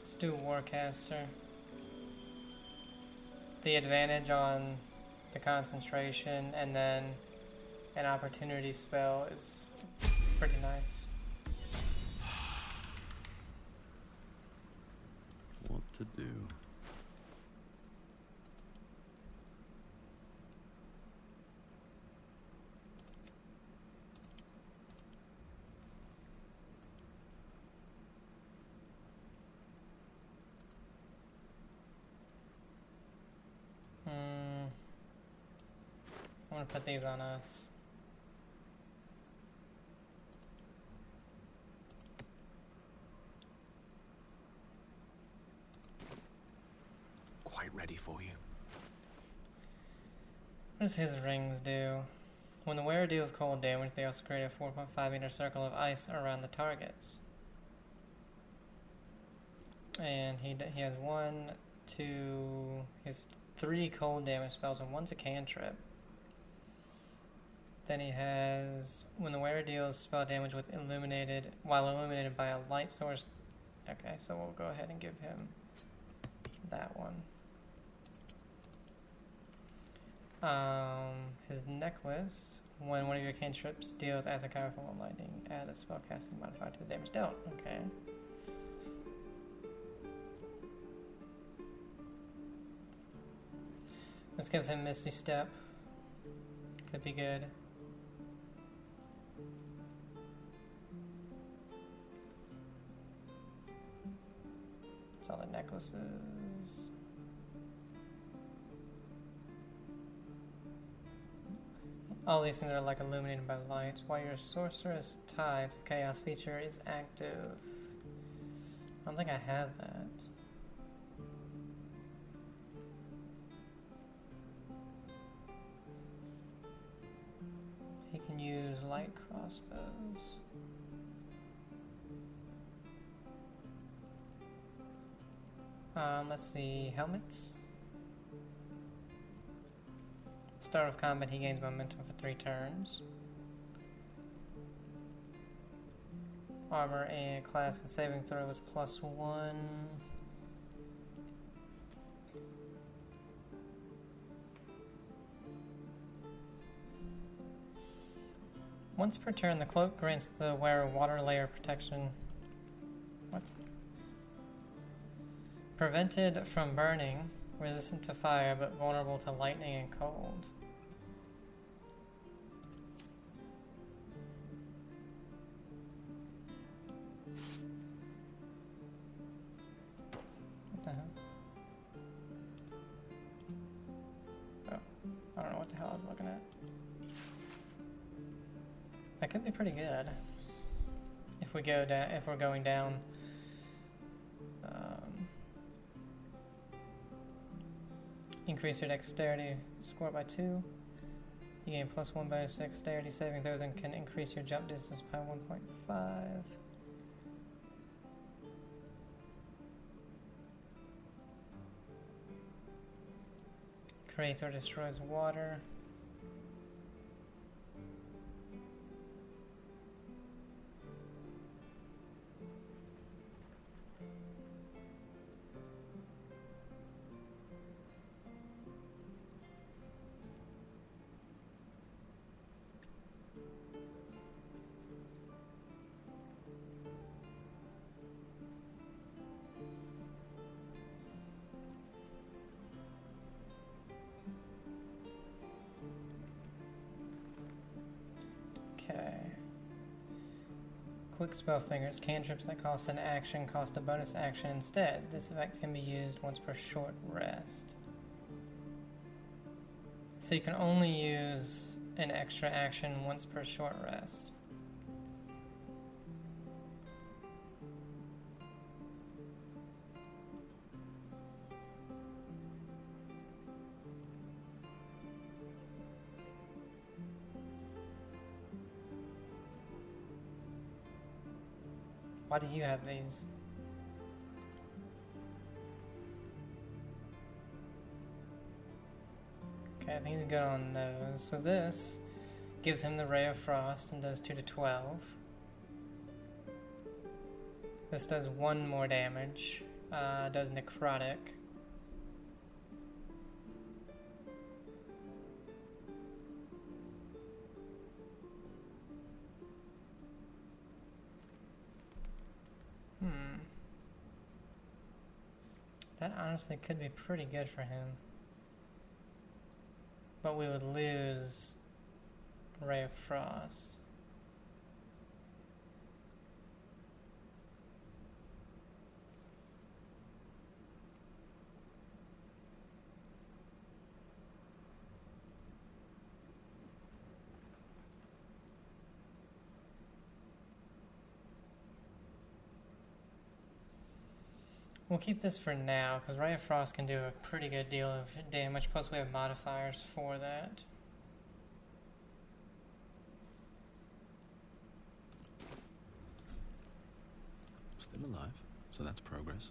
Let's do Warcaster. The advantage on the concentration and then an opportunity spell is pretty nice. What to do? put these on us. Quite ready for you. What does his rings do? When the wearer deals cold damage, they also create a 4.5 meter circle of ice around the targets. And he has 1, 2, he has 3 cold damage spells, and 1's a cantrip. Then he has, when the wearer deals spell damage with while illuminated by a light source. Okay, so we'll go ahead and give him that one. His necklace, when one of your cantrips deals as a powerful lightning, add a spellcasting modifier to the damage dealt. Okay. This gives him Misty Step. Could be good. It's all the necklaces. All these things are like illuminated by lights, while your Sorceress Tides of Chaos feature is active. I don't think I have that. He can use light crossbows. Let's see, helmets. Start of combat, he gains momentum for 3 turns. Armor and class and saving throw is +1. Once per turn, the cloak grants the wearer water layer protection. What's prevented from burning, resistant to fire, but vulnerable to lightning and cold. What the hell? Oh, I don't know what the hell I was looking at. That could be pretty good if we go down. If we're going down. Increase your dexterity score by 2. You gain +1 bonus dexterity saving throws and can increase your jump distance by 1.5. Creates or destroys water. Okay. Quick spell fingers. Cantrips that cost an action cost a bonus action instead. This effect can be used once per short rest. So you can only use an extra action once per short rest. Why do you have these? Okay, I think he's good on those. So this gives him the Ray of Frost and does 2 to 12. This does 1 more damage. Does Necrotic. That honestly could be pretty good for him. But we would lose Ray of Frost. We'll keep this for now, because Ray of Frost can do a pretty good deal of damage, plus we have modifiers for that. Still alive, so that's progress.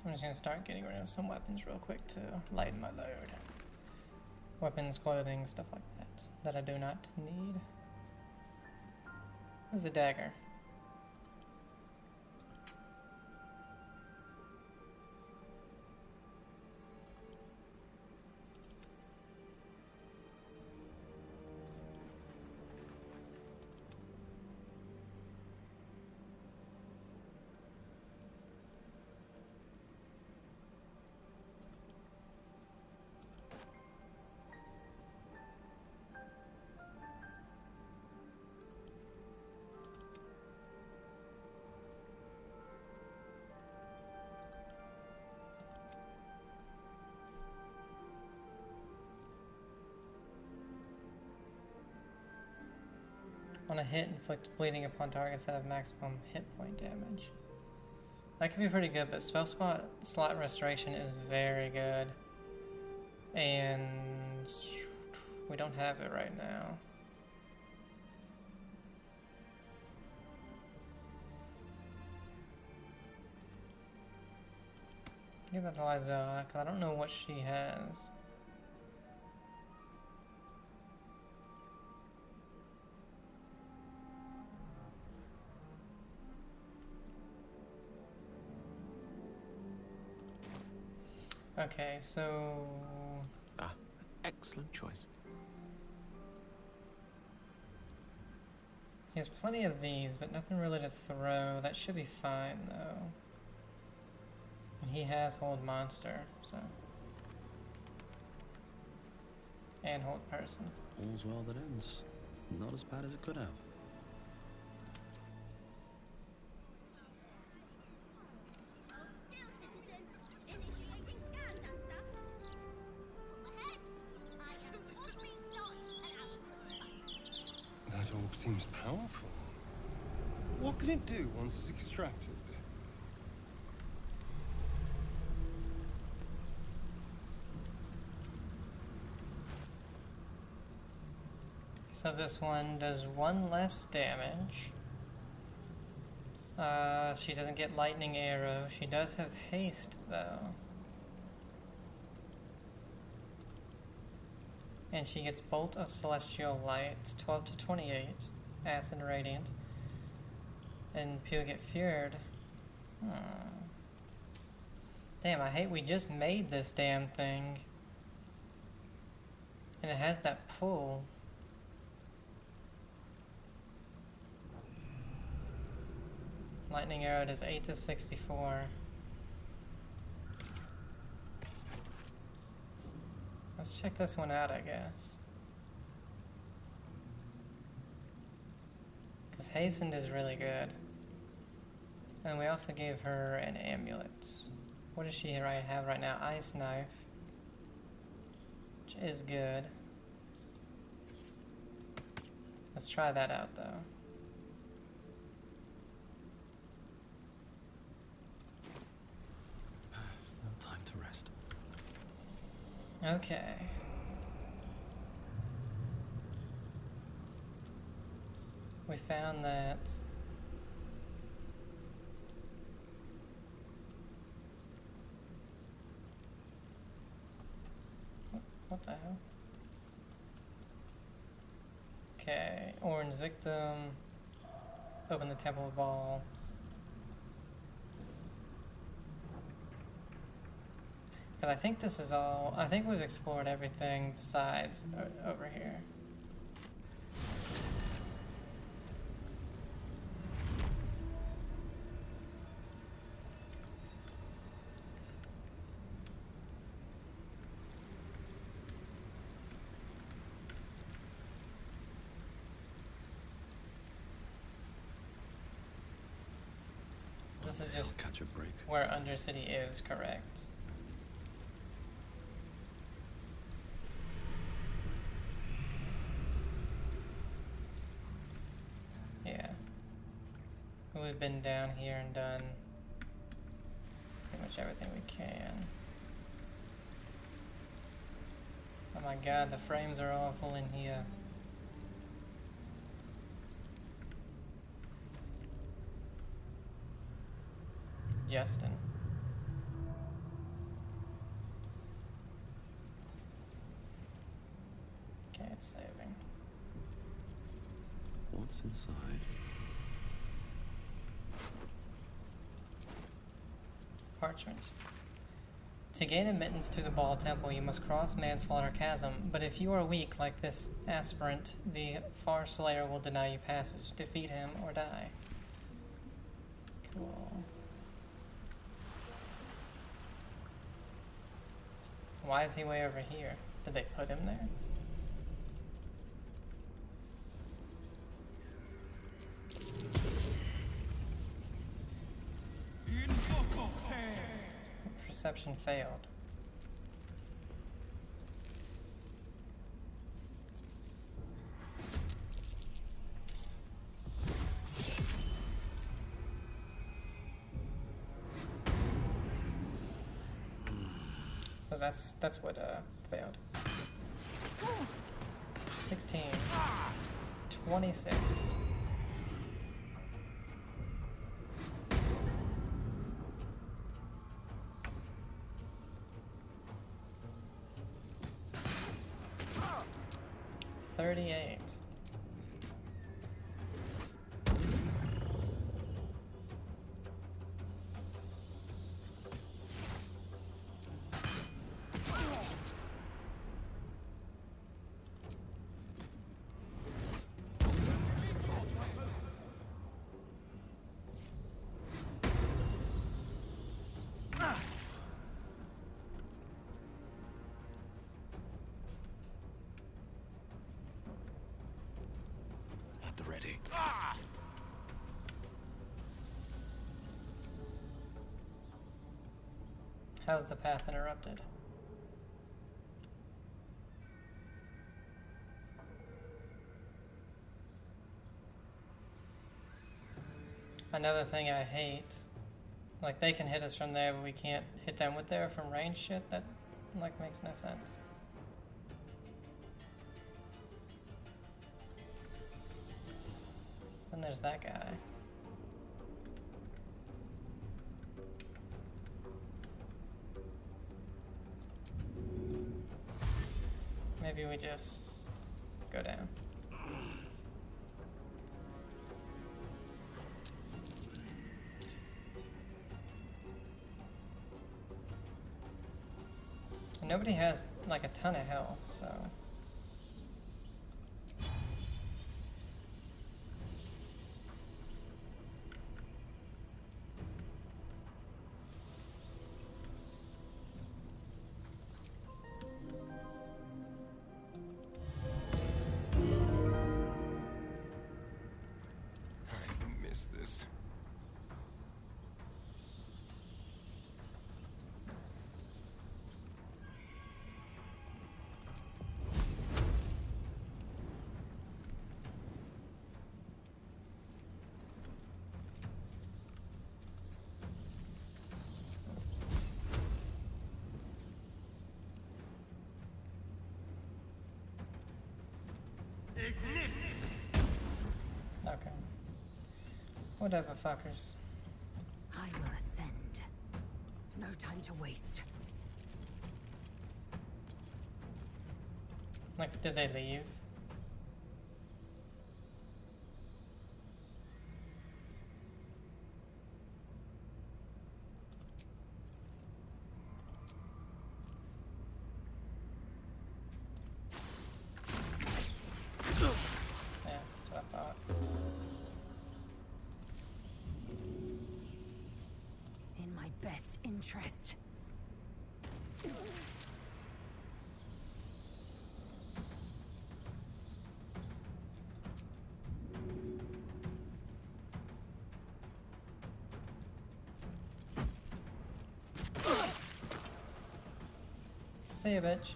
I'm just going to start getting rid of some weapons real quick to lighten my load. Weapons, clothing, stuff like that I do not need. There's a dagger. On a hit, inflict bleeding upon targets that have maximum hit point damage. That could be pretty good, but spell slot restoration is very good. And we don't have it right now. Give that to Liza, because I don't know what she has. Okay, so... Ah, excellent choice. He has plenty of these, but nothing really to throw. That should be fine, though. And he has Hold Monster, so... And Hold Person. All's well that ends. Not as bad as it could have. That orb seems powerful. What can it do once it's extracted? So this one does 1 less damage. She doesn't get Lightning Arrow. She does have haste, though. And she gets Bolt of Celestial Light, 12 to 28, Acid Radiant. And people get feared. Damn, I hate we just made this damn thing. And it has that pull. Lightning Arrow does 8 to 64. Let's check this one out, I guess. Because Hastened is really good. And we also gave her an amulet. What does she have right now? Ice Knife. Which is good. Let's try that out, though. No time to rest. Okay. We found that what the hell? Okay, Orange Victim. Open the Temple of Ball. But I think this is all. I think we've explored everything besides over here. This is just Catch a break. where Undercity is, correct. Yeah. We've been down here and done pretty much everything we can. Oh my god, the frames are awful in here. Justin. Okay, it's saving. What's inside? Parchment. To gain admittance to the Ball Temple, you must cross Manslaughter Chasm, but if you are weak like this aspirant, the Far Slayer will deny you passage. Defeat him or die. Cool. Why is he way over here? Did they put him there? Perception failed. So that's what failed. 16. 26. $38. At the ready. How's the path interrupted? Another thing I hate, like they can hit us from there, but we can't hit them with there from range shit. That like makes no sense. And there's that guy. Maybe we just go down. Nobody has like a ton of health, so. I've missed this. Okay. Whatever, fuckers. I will ascend. No time to waste. Like, did they leave? Yeah, that's what I thought. In my best interest. See ya, bitch.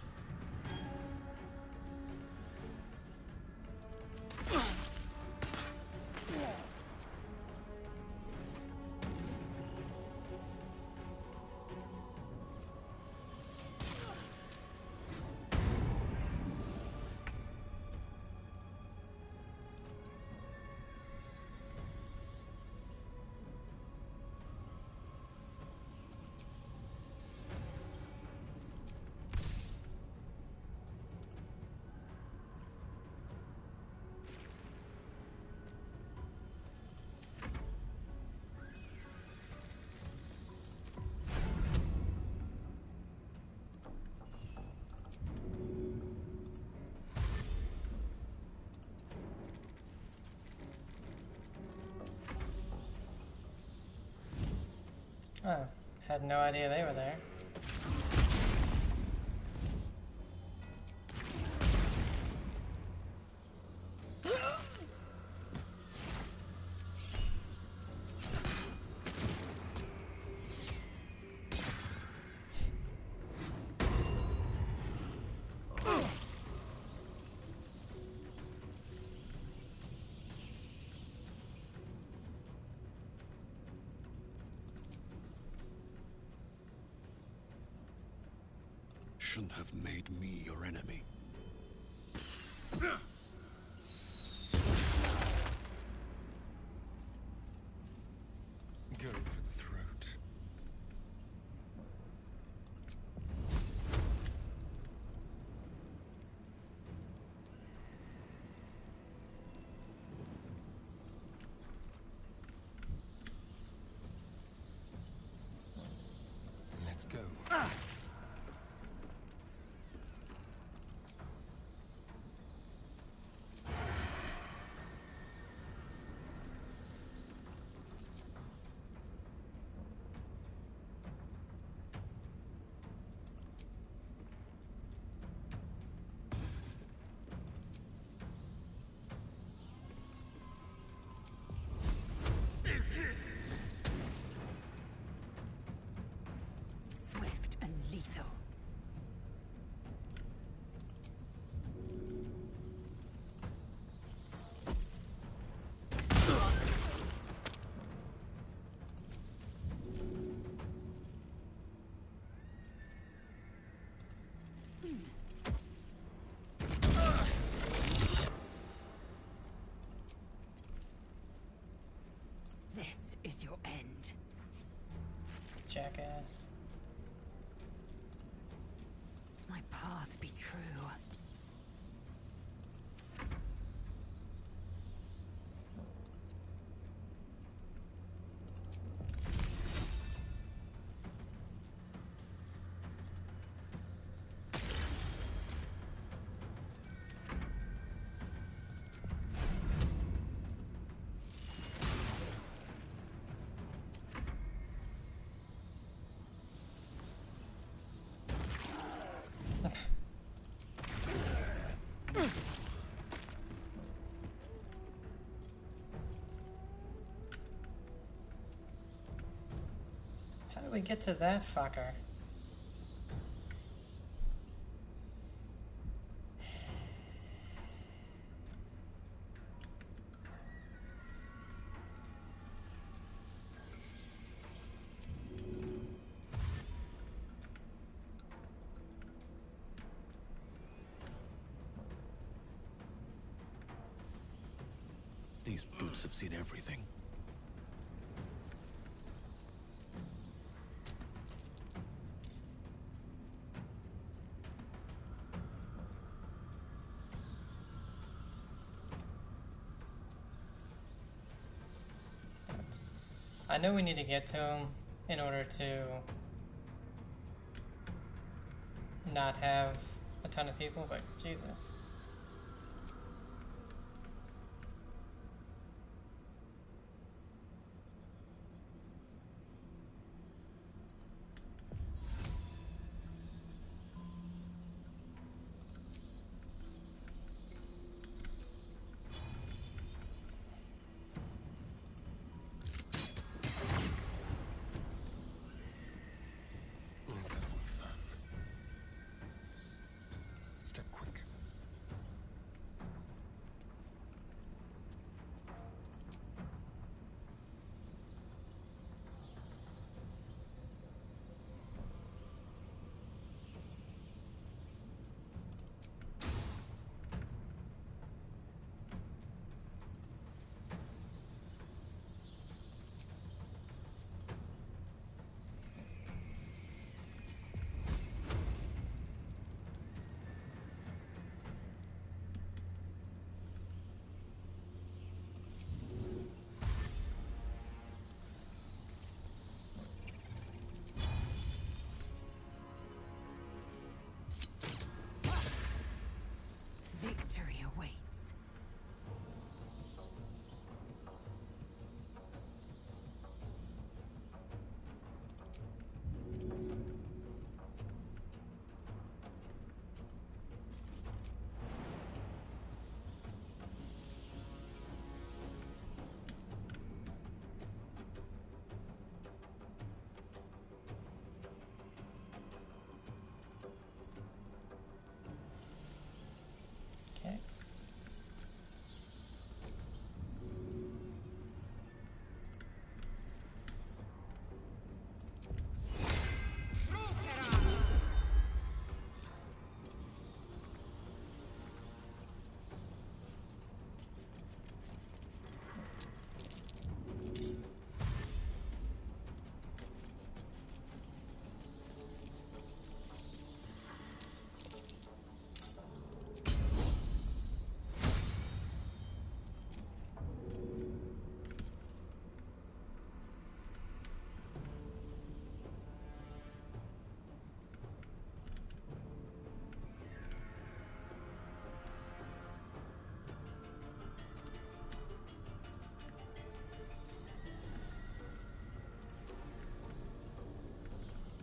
Oh, had no idea they were there. Shouldn't have made me your enemy. Go for the throat. Let's go. Swift and lethal. This is your end. Jackass. My path be true. How do we get to that fucker? These boots have seen everything. I know we need to get to him in order to not have a ton of people, but Jesus. Let's have some fun.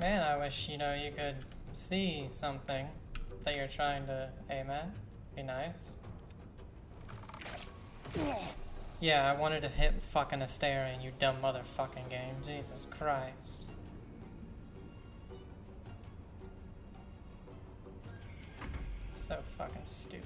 Man, I wish, you know, you could see something that you're trying to aim at. Be nice. Yeah, I wanted to hit fucking Astarion, you dumb motherfucking game. Jesus Christ. So fucking stupid.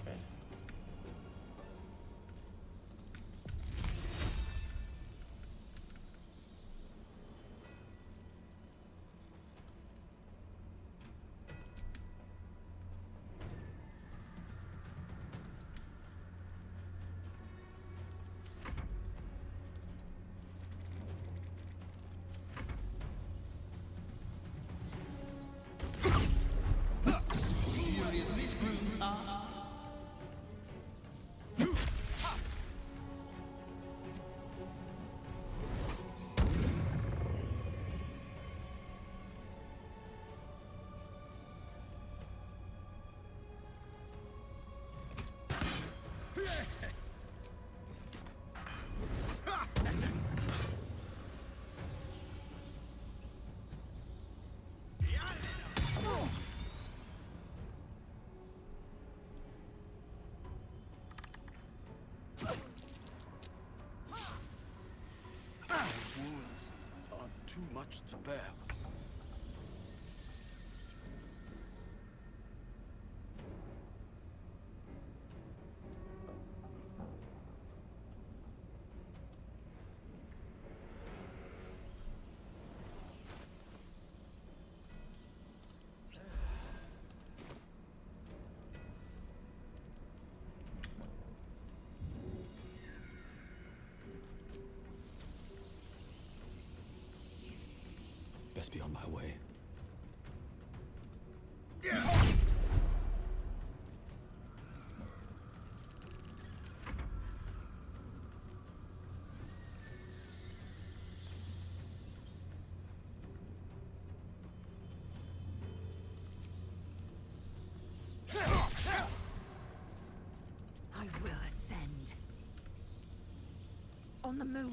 Wounds are too much to bear. Best be on my way. I will ascend. On the move.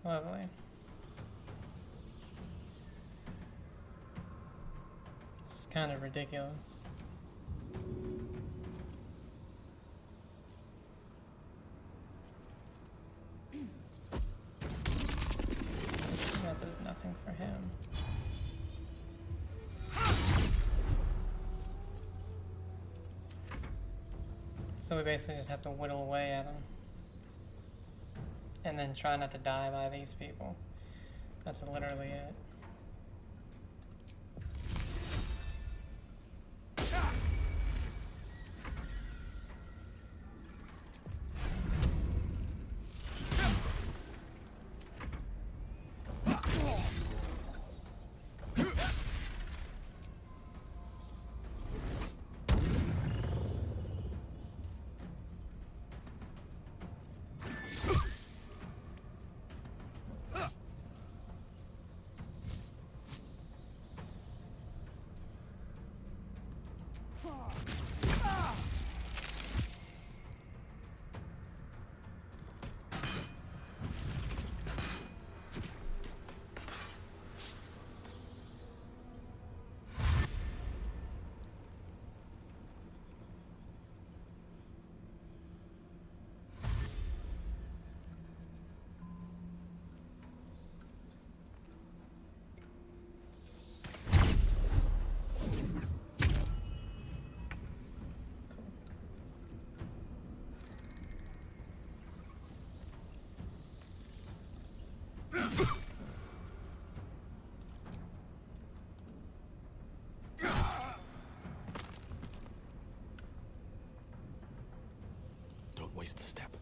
Lovely. It's kind of ridiculous. Yeah, there's nothing for him. So we basically just have to whittle away at him. And then try not to die by these people. That's literally it. waste a step.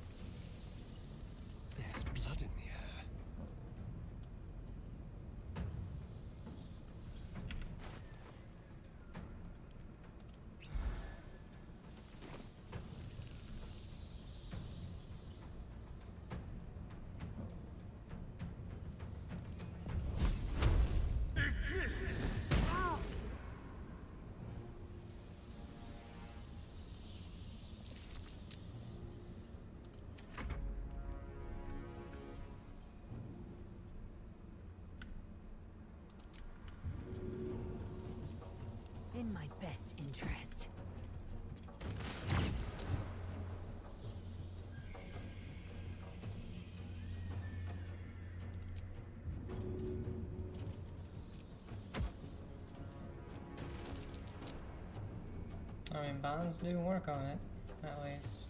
There's blood in the air. In my best interest. I mean, bombs do work on it, at least.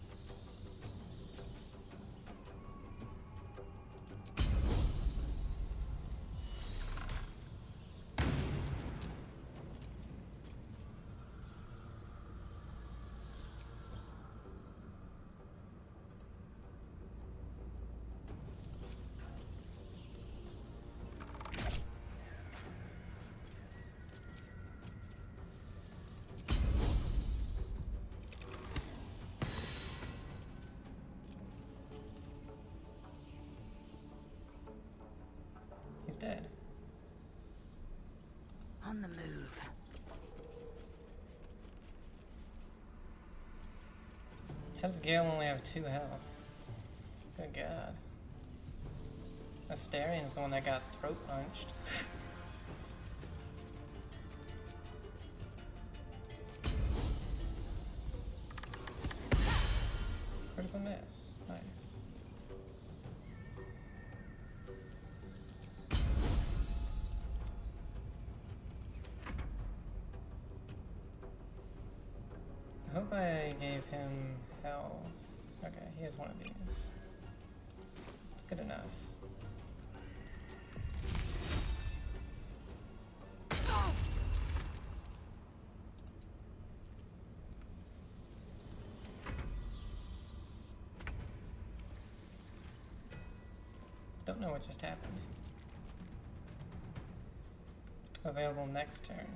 He's dead. On the move. How does Gale only have 2 health? Good god. Asterian's the one that got throat punched. Critical miss. Nice. I hope I gave him health. Okay, he has one of these. Good enough. Don't know what just happened. Available next turn.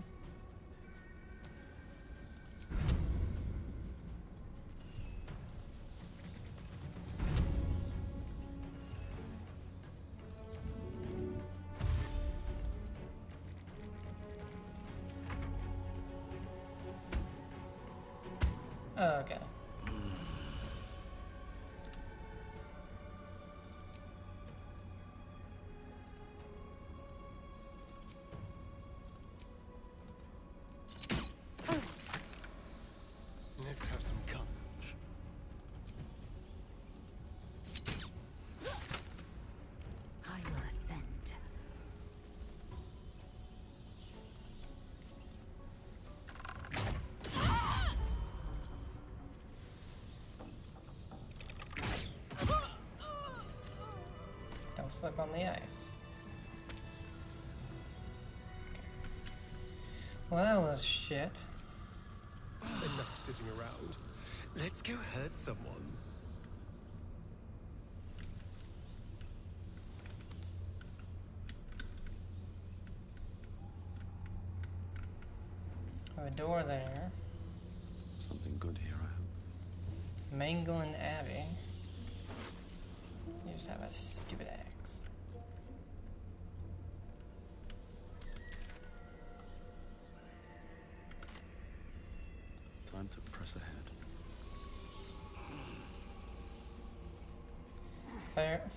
Oh, okay. Let's have some carnage. I will ascend. Don't slip on the ice. Well, that was shit. Enough sitting around. Let's go hurt someone. Have a door there. Something good here, I hope. Manglin Abbey. You just have a stupid axe. Time to press ahead.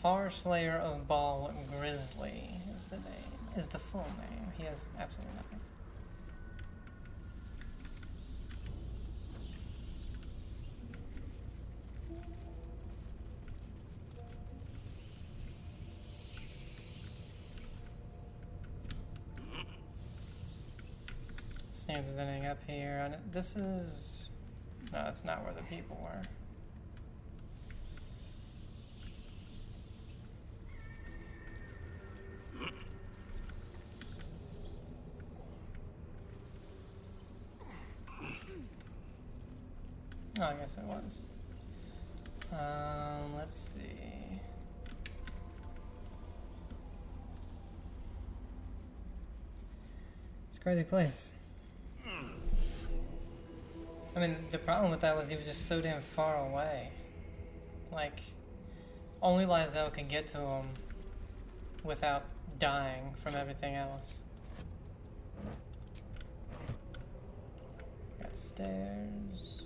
Farslayer of Ball Grizzly is the name. Is the full name. He has absolutely nothing. See if there's anything up here. And this is... No, that's not where the people were. Oh, I guess it was. Let's see. It's a crazy place. I mean, the problem with that was he was just so damn far away. Like, only Lizelle could get to him without dying from everything else. Got stairs.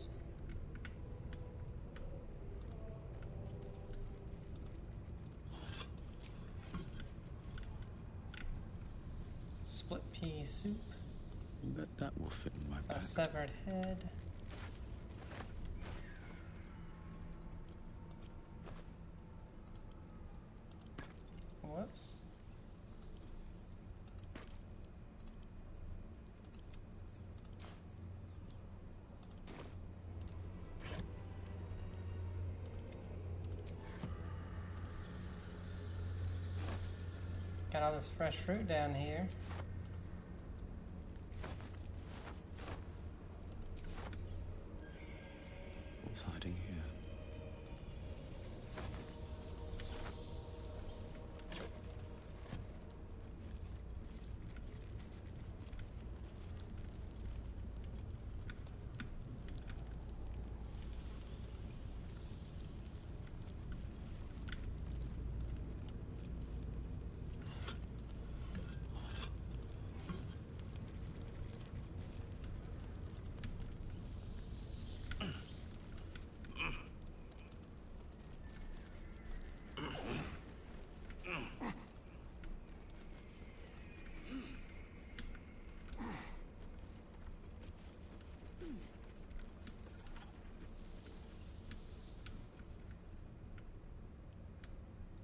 Split pea soup. Bet that will fit in my A pack. severed head. Whoops. Got all this fresh fruit down here. What's hiding here?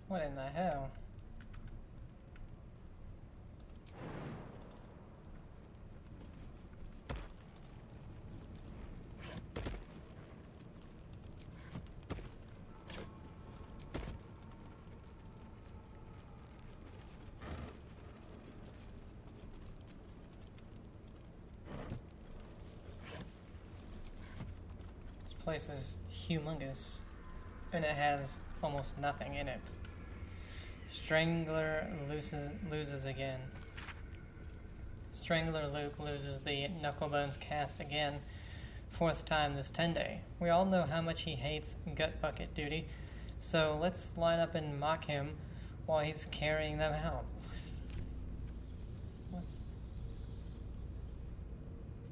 What in the hell? This place is humongous, and it has almost nothing in it. Strangler loses again. Strangler Luke loses the Knucklebones cast again. 4th time this 10-day. We all know how much he hates gut bucket duty, so let's line up and mock him while he's carrying them out. What's...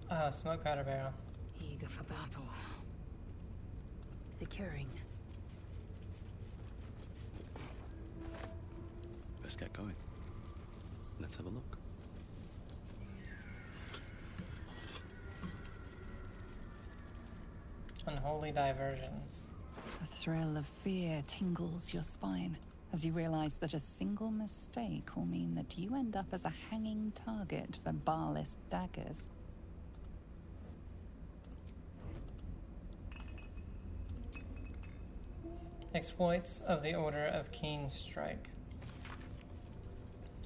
Oh, smoke powder barrel. Eager for battle. Securing. Let's get going. Let's have a look. Unholy diversions. A thrill of fear tingles your spine as you realize that a single mistake will mean that you end up as a hanging target for barless daggers. Exploits of the Order of Keen Strike.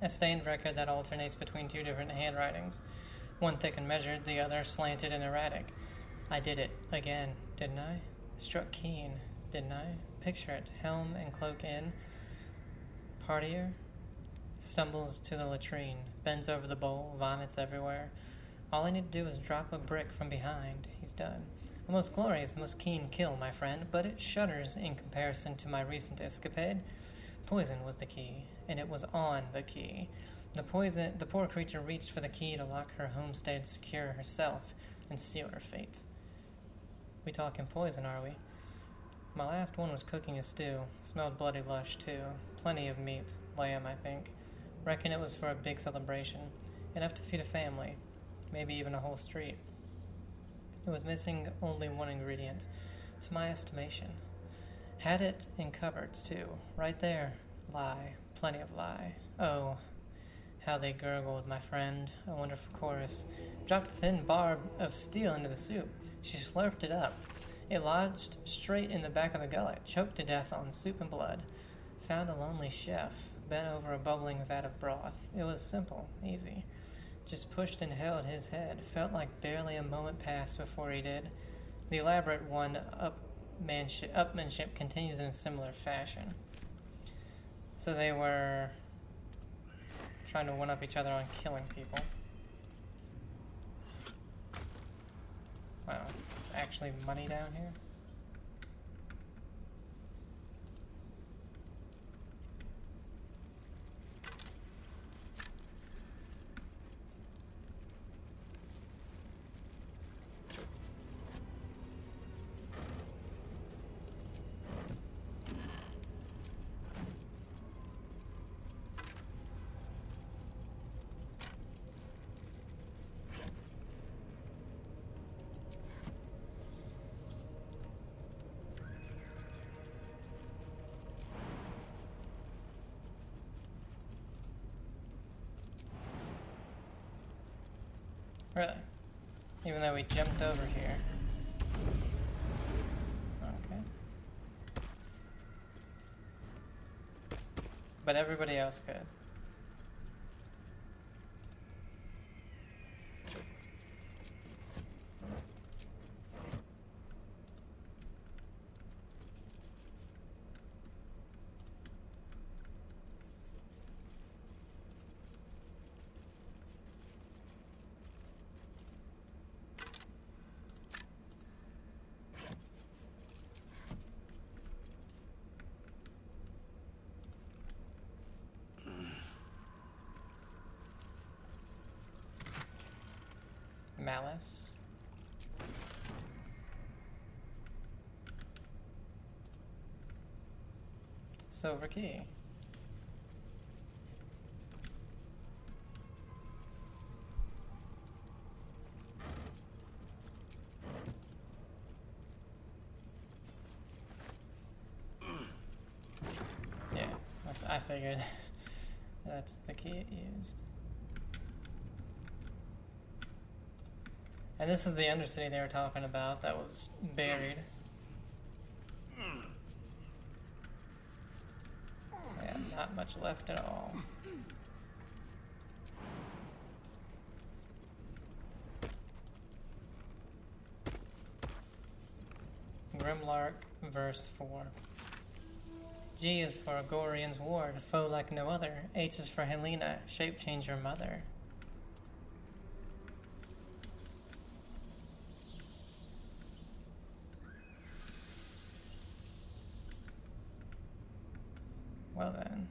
A stained record that alternates between 2 different handwritings. One thick and measured, the other slanted and erratic. I did it again, didn't I? Struck keen, didn't I? Picture it, helm and cloak in. Partier stumbles to the latrine, bends over the bowl, vomits everywhere. All I need to do is drop a brick from behind. He's done. A most glorious, most keen kill, my friend, but it shudders in comparison to my recent escapade. Poison was the key, and it was on the key. The poor creature reached for the key to lock her homestead secure herself and seal her fate. We talking poison, are we? My last one was cooking a stew. Smelled bloody lush, too. Plenty of meat. Lamb, I think. Reckon it was for a big celebration. Enough to feed a family. Maybe even a whole street. It was missing only one ingredient, to my estimation. Had it in cupboards, too. Right there. Lie. Plenty of lie. Oh, how they gurgled, my friend. A wonderful chorus. Dropped a thin barb of steel into the soup. She slurped it up. It lodged straight in the back of the gullet, choked to death on soup and blood. Found a lonely chef, bent over a bubbling vat of broth. It was simple, easy. Just pushed and held his head. Felt like barely a moment passed before he did. The elaborate one up upmanship continues in a similar fashion. So they were trying to one-up each other on killing people. Wow, there's actually money down here? Really? Even though we jumped over here. Okay. But everybody else could. Malice. Silver key. Yeah, I figured that's the key it used. And this is the Undercity they were talking about that was buried. Yeah, not much left at all. Grimlark, verse 4. G is for Gorian's ward, foe like no other. H is for Helena, shape change your mother. Well then.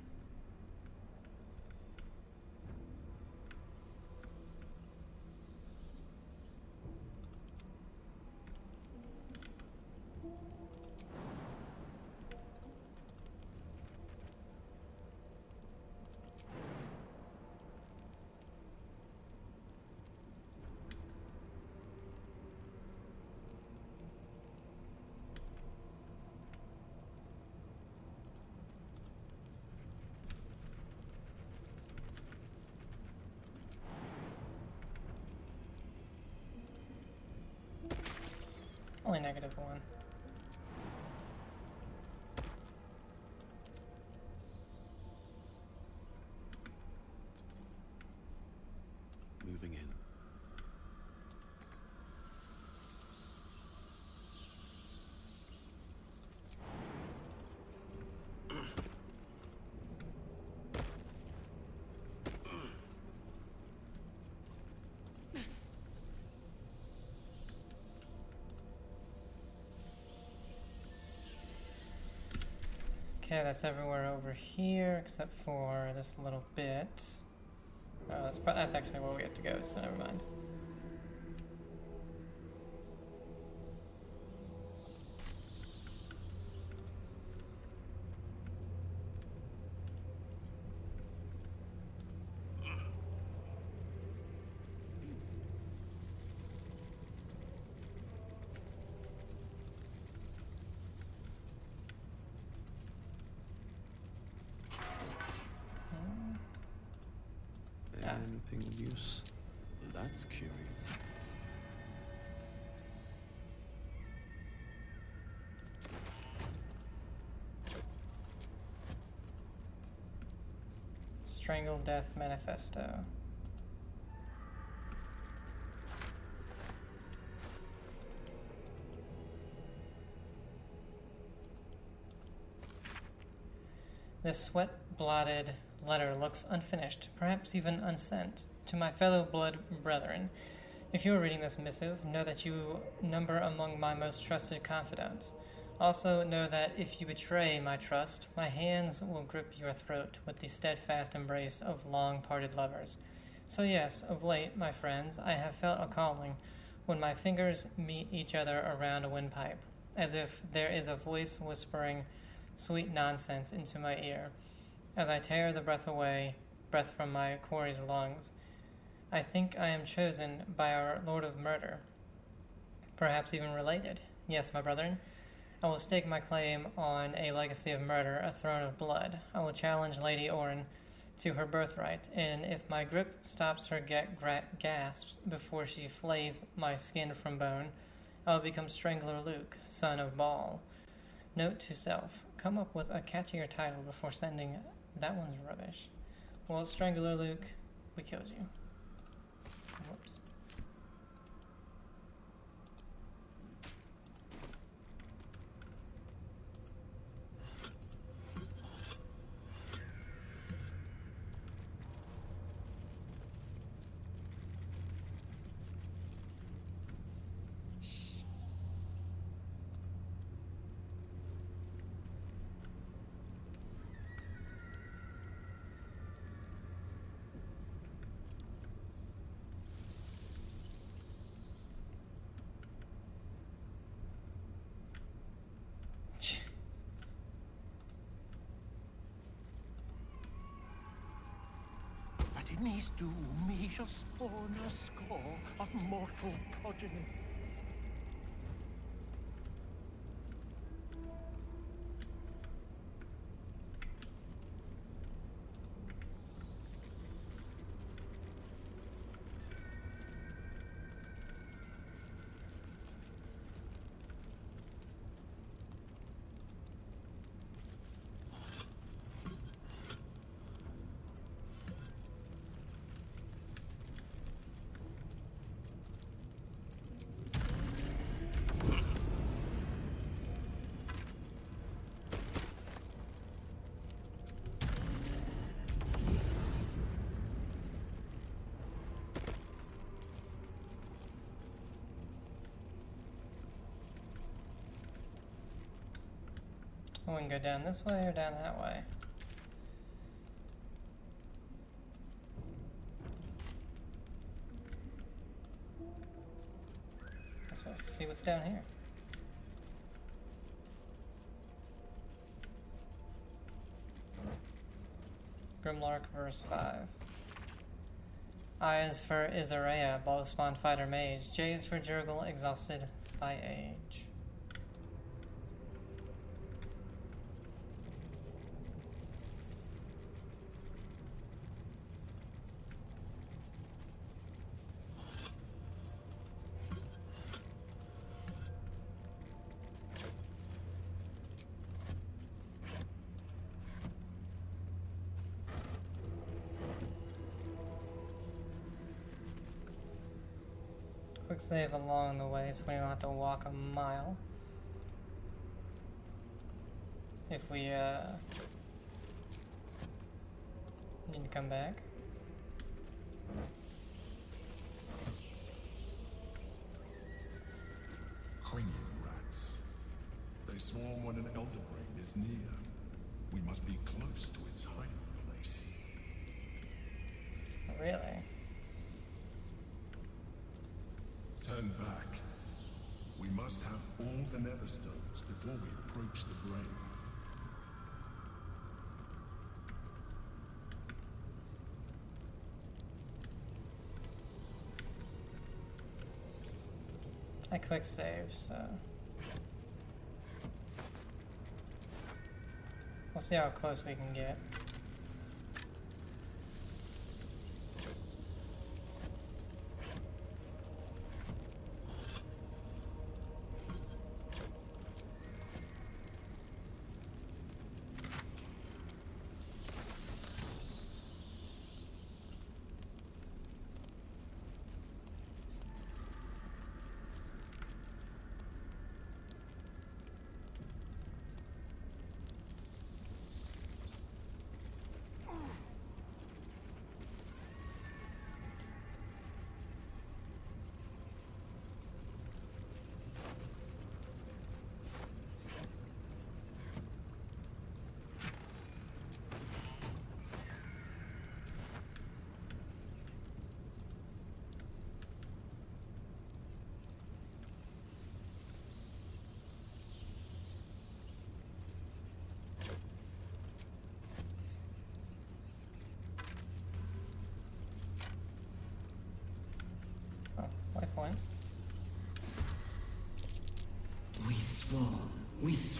Only -1. Moving in. Okay, that's everywhere over here except for this little bit. Oh, that's actually where we have to go, so never mind. Anything of use? That's curious. Strangled Death Manifesto. This sweat-blotted letter looks unfinished, perhaps even unsent. To my fellow blood brethren, if you are reading this missive, know that you number among my most trusted confidants. Also, know that if you betray my trust, my hands will grip your throat with the steadfast embrace of long-parted lovers. So yes, of late, my friends, I have felt a calling when my fingers meet each other around a windpipe, as if there is a voice whispering sweet nonsense into my ear, as I tear the breath from my quarry's lungs. I think I am chosen by our Lord of Murder, perhaps even related. Yes, my brethren, I will stake my claim on a legacy of murder, a throne of blood. I will challenge Lady Orin to her birthright, and if my grip stops her gasps before she flays my skin from bone, I will become Strangler Luke, son of Baal. Note to self, come up with a catchier title before sending that one's rubbish. Well, Strangler Luke, we killed you. Whoops. But in his doom he shall spawn a score of mortal progeny. We can go down this way or down that way. Let's see what's down here. Grimlark, verse 5. I is for Isarea, Ballspawn Fighter Mage. J is for Jurgle, exhausted by age. Quick save along the way so we don't have to walk a mile. If we need to come back. Clinging rats. They swarm when an elder brain is near. We must be close to its hiding place. Really? Turn back. We must have all the nether stones before we approach the brain. I quick save, so we'll see how close we can get.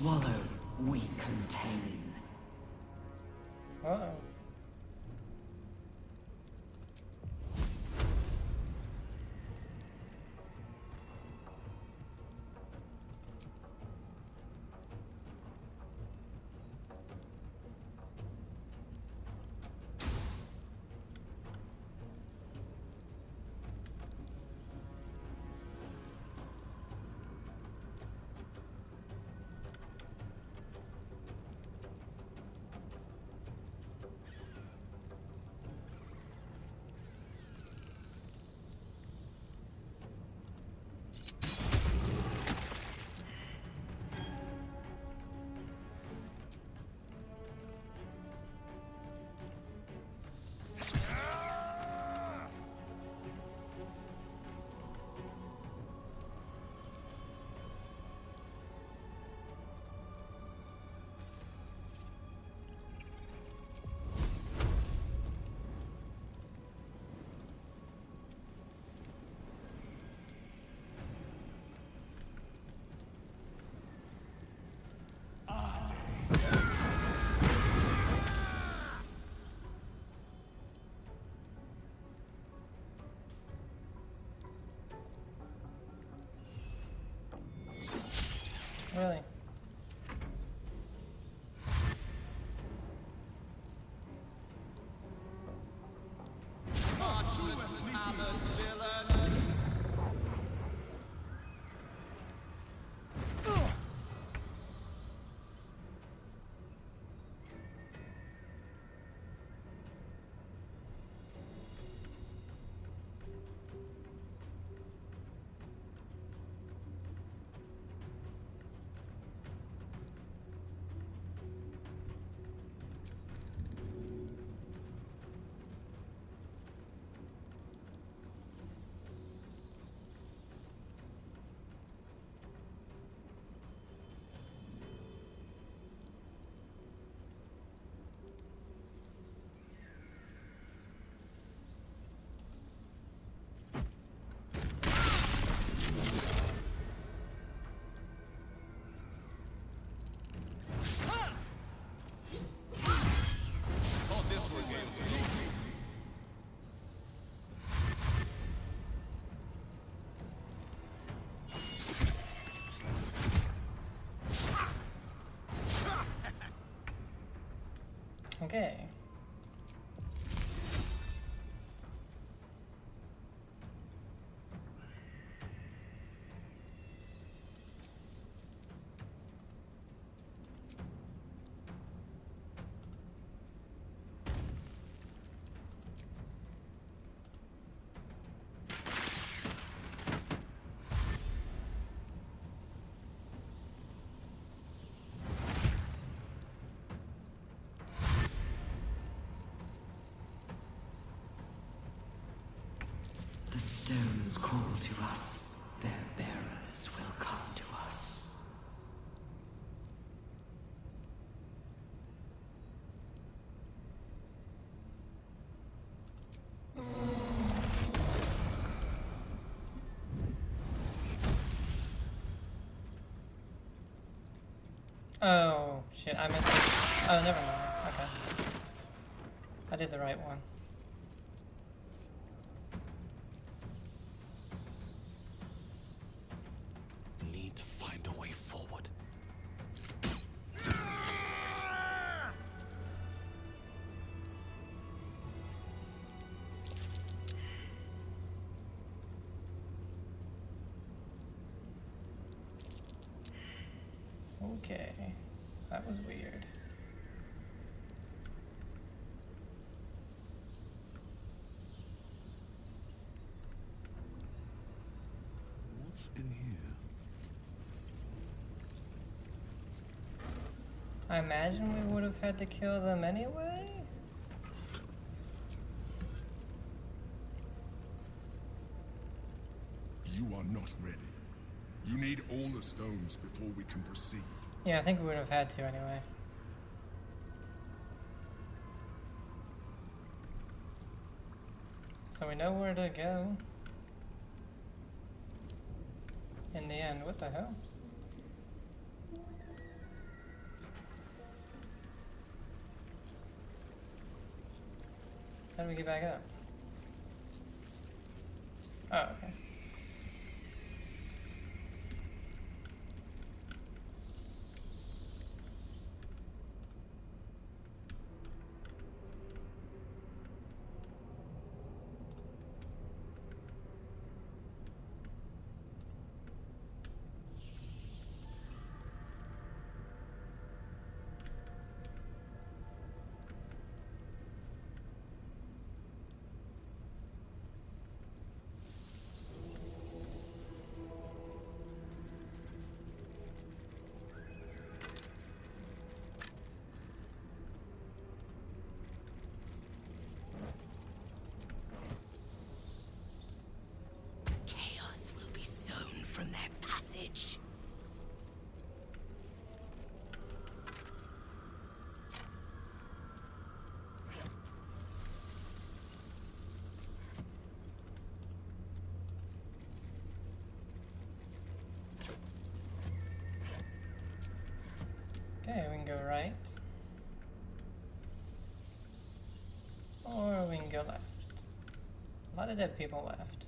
swallow, we contain. Uh-oh. Really? Okay. The stones call to us. Their bearers will come to us. Oh, shit, I meant to... Oh, never mind. Okay. I did the right one. Need to find a way forward. Okay. That was weird. What's in here? I imagine we would have had to kill them anyway? You are not ready. You need all the stones before we can proceed. Yeah, I think we would have had to anyway. So we know where to go. In the end, what the hell? How do we get back up? Oh, okay. Chaos will be sown from their passage. Okay, we can go right. Or we can go left. A lot of dead people left.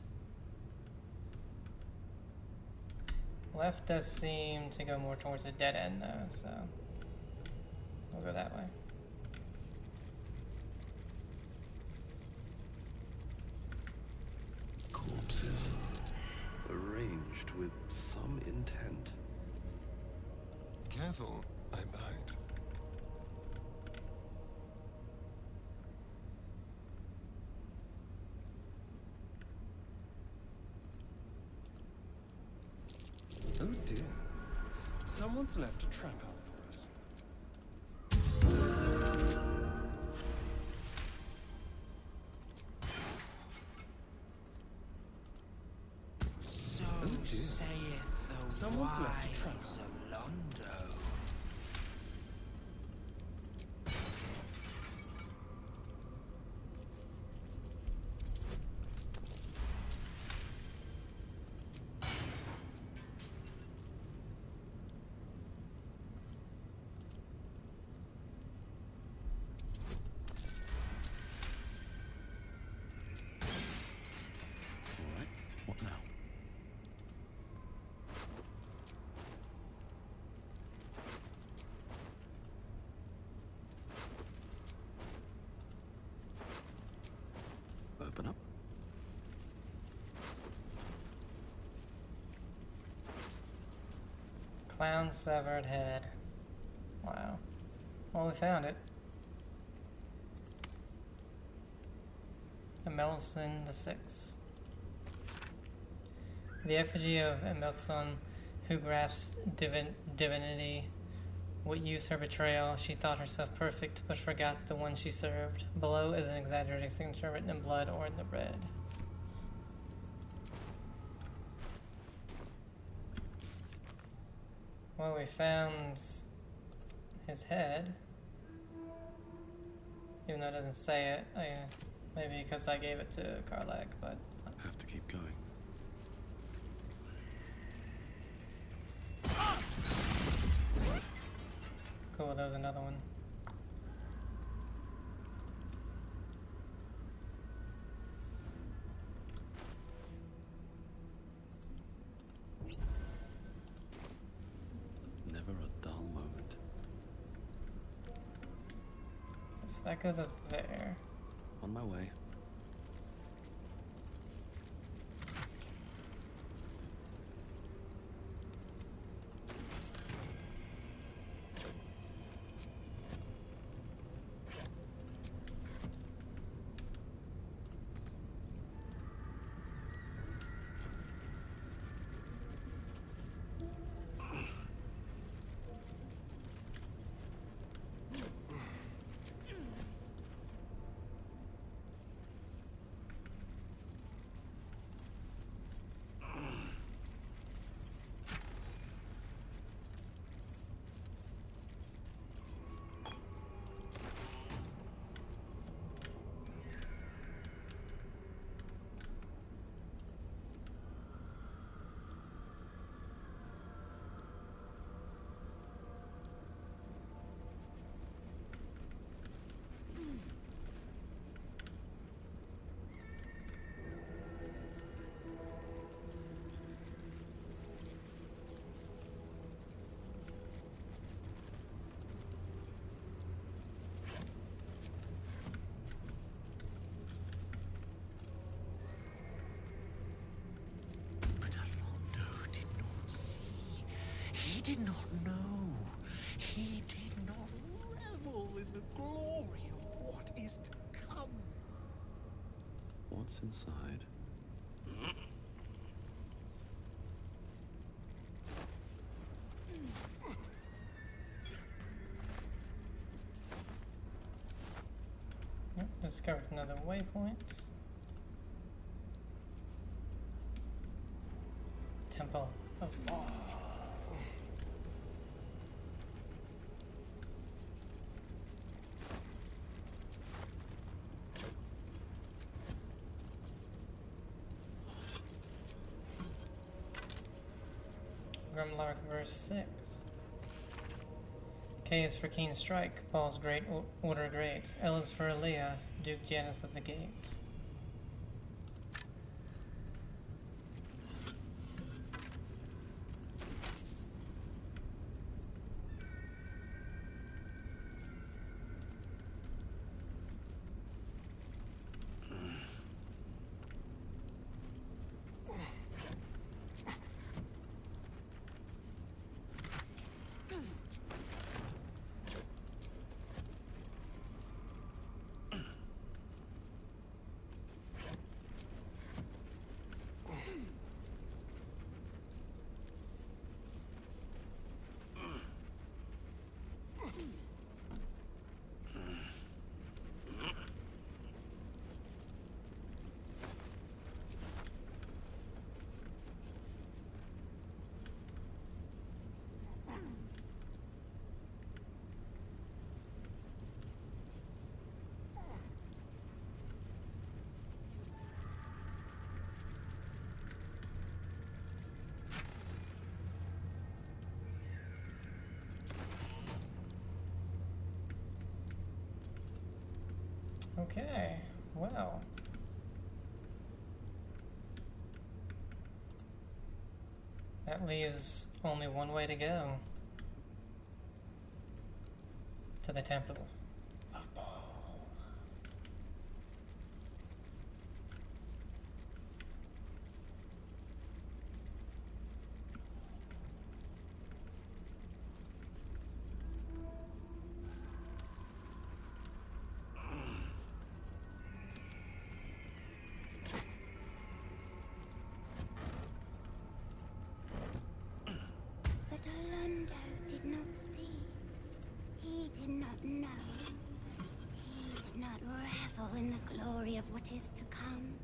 Left does seem to go more towards a dead end though, so we'll go that way. Corpses. Arranged with some intent. Careful, I might. Oh dear. Someone's left a trap out for us. So Oh, dear. saith the Someone's left a wise trap. Alondo. All right, what now? Open up. Clown severed head. Wow. Well, we found it. Emelson the Sixth. The effigy of Emelson, who grasped divinity, would use her betrayal. She thought herself perfect, but forgot the one she served. Below is an exaggerated signature written in blood or in the red. Well, we found his head. Even though it doesn't say it. Maybe because I gave it to Karlak, but... Have to keep going. Cool, that was another one. Never a dull moment. So that goes up there. On my way. did not know. He did not revel in the glory of what is to come. What's inside? Yep, discovered another waypoint. Temple of Law. Grimlark verse 6. K is for Keen Strike, Paul's Great Order Great. L is for Aaliyah, Duke Janus of the Gate. Okay, well. That leaves only one way to go. To the Temple of Paul. But Orlando did not see. He did not know. He did not revel in the glory of what is to come.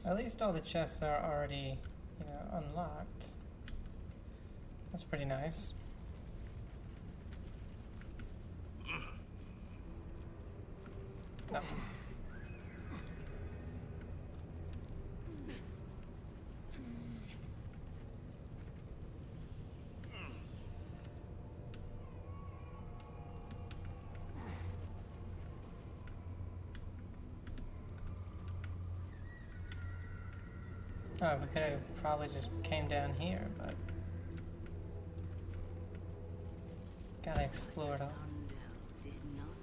At least all the chests are already, unlocked. That's pretty nice. No. Oh, we could have probably just came down here, but gotta explore it all. Did not.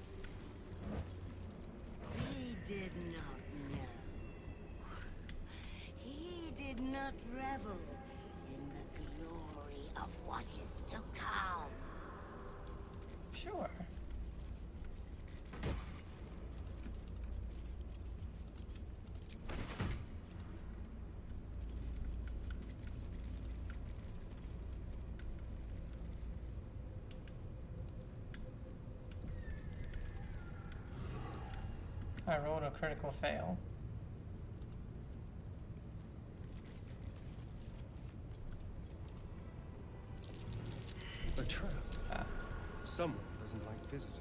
He did not know. He did not revel in the glory of what is to come. Sure. I rolled a critical fail. A trap. Ah. Someone doesn't like visitors.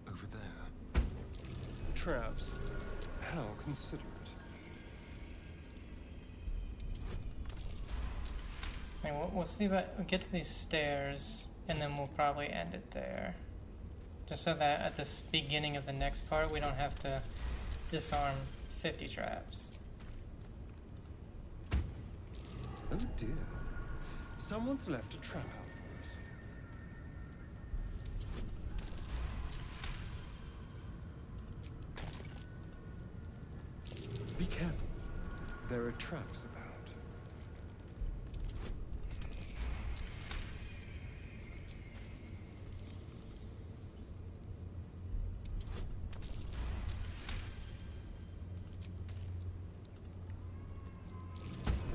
Over there. Traps? How considerate. And we'll see about, we'll get to these stairs, and then we'll probably end it there. Just so that at this beginning of the next part, we don't have to disarm 50 traps. Oh dear. Someone's left a trap out for us. Be careful. There are traps about.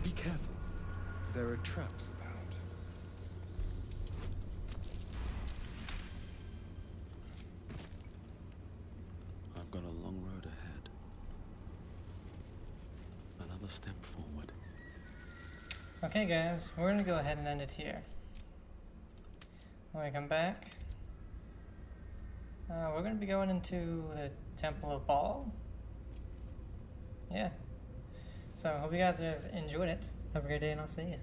Be careful. There are traps about. I've got a long road ahead. Another step forward. Okay guys, we're gonna go ahead and end it here. When we come back, we're gonna be going into the Temple of Baal. Yeah. So, hope you guys have enjoyed it. Have a great day, and I'll see you.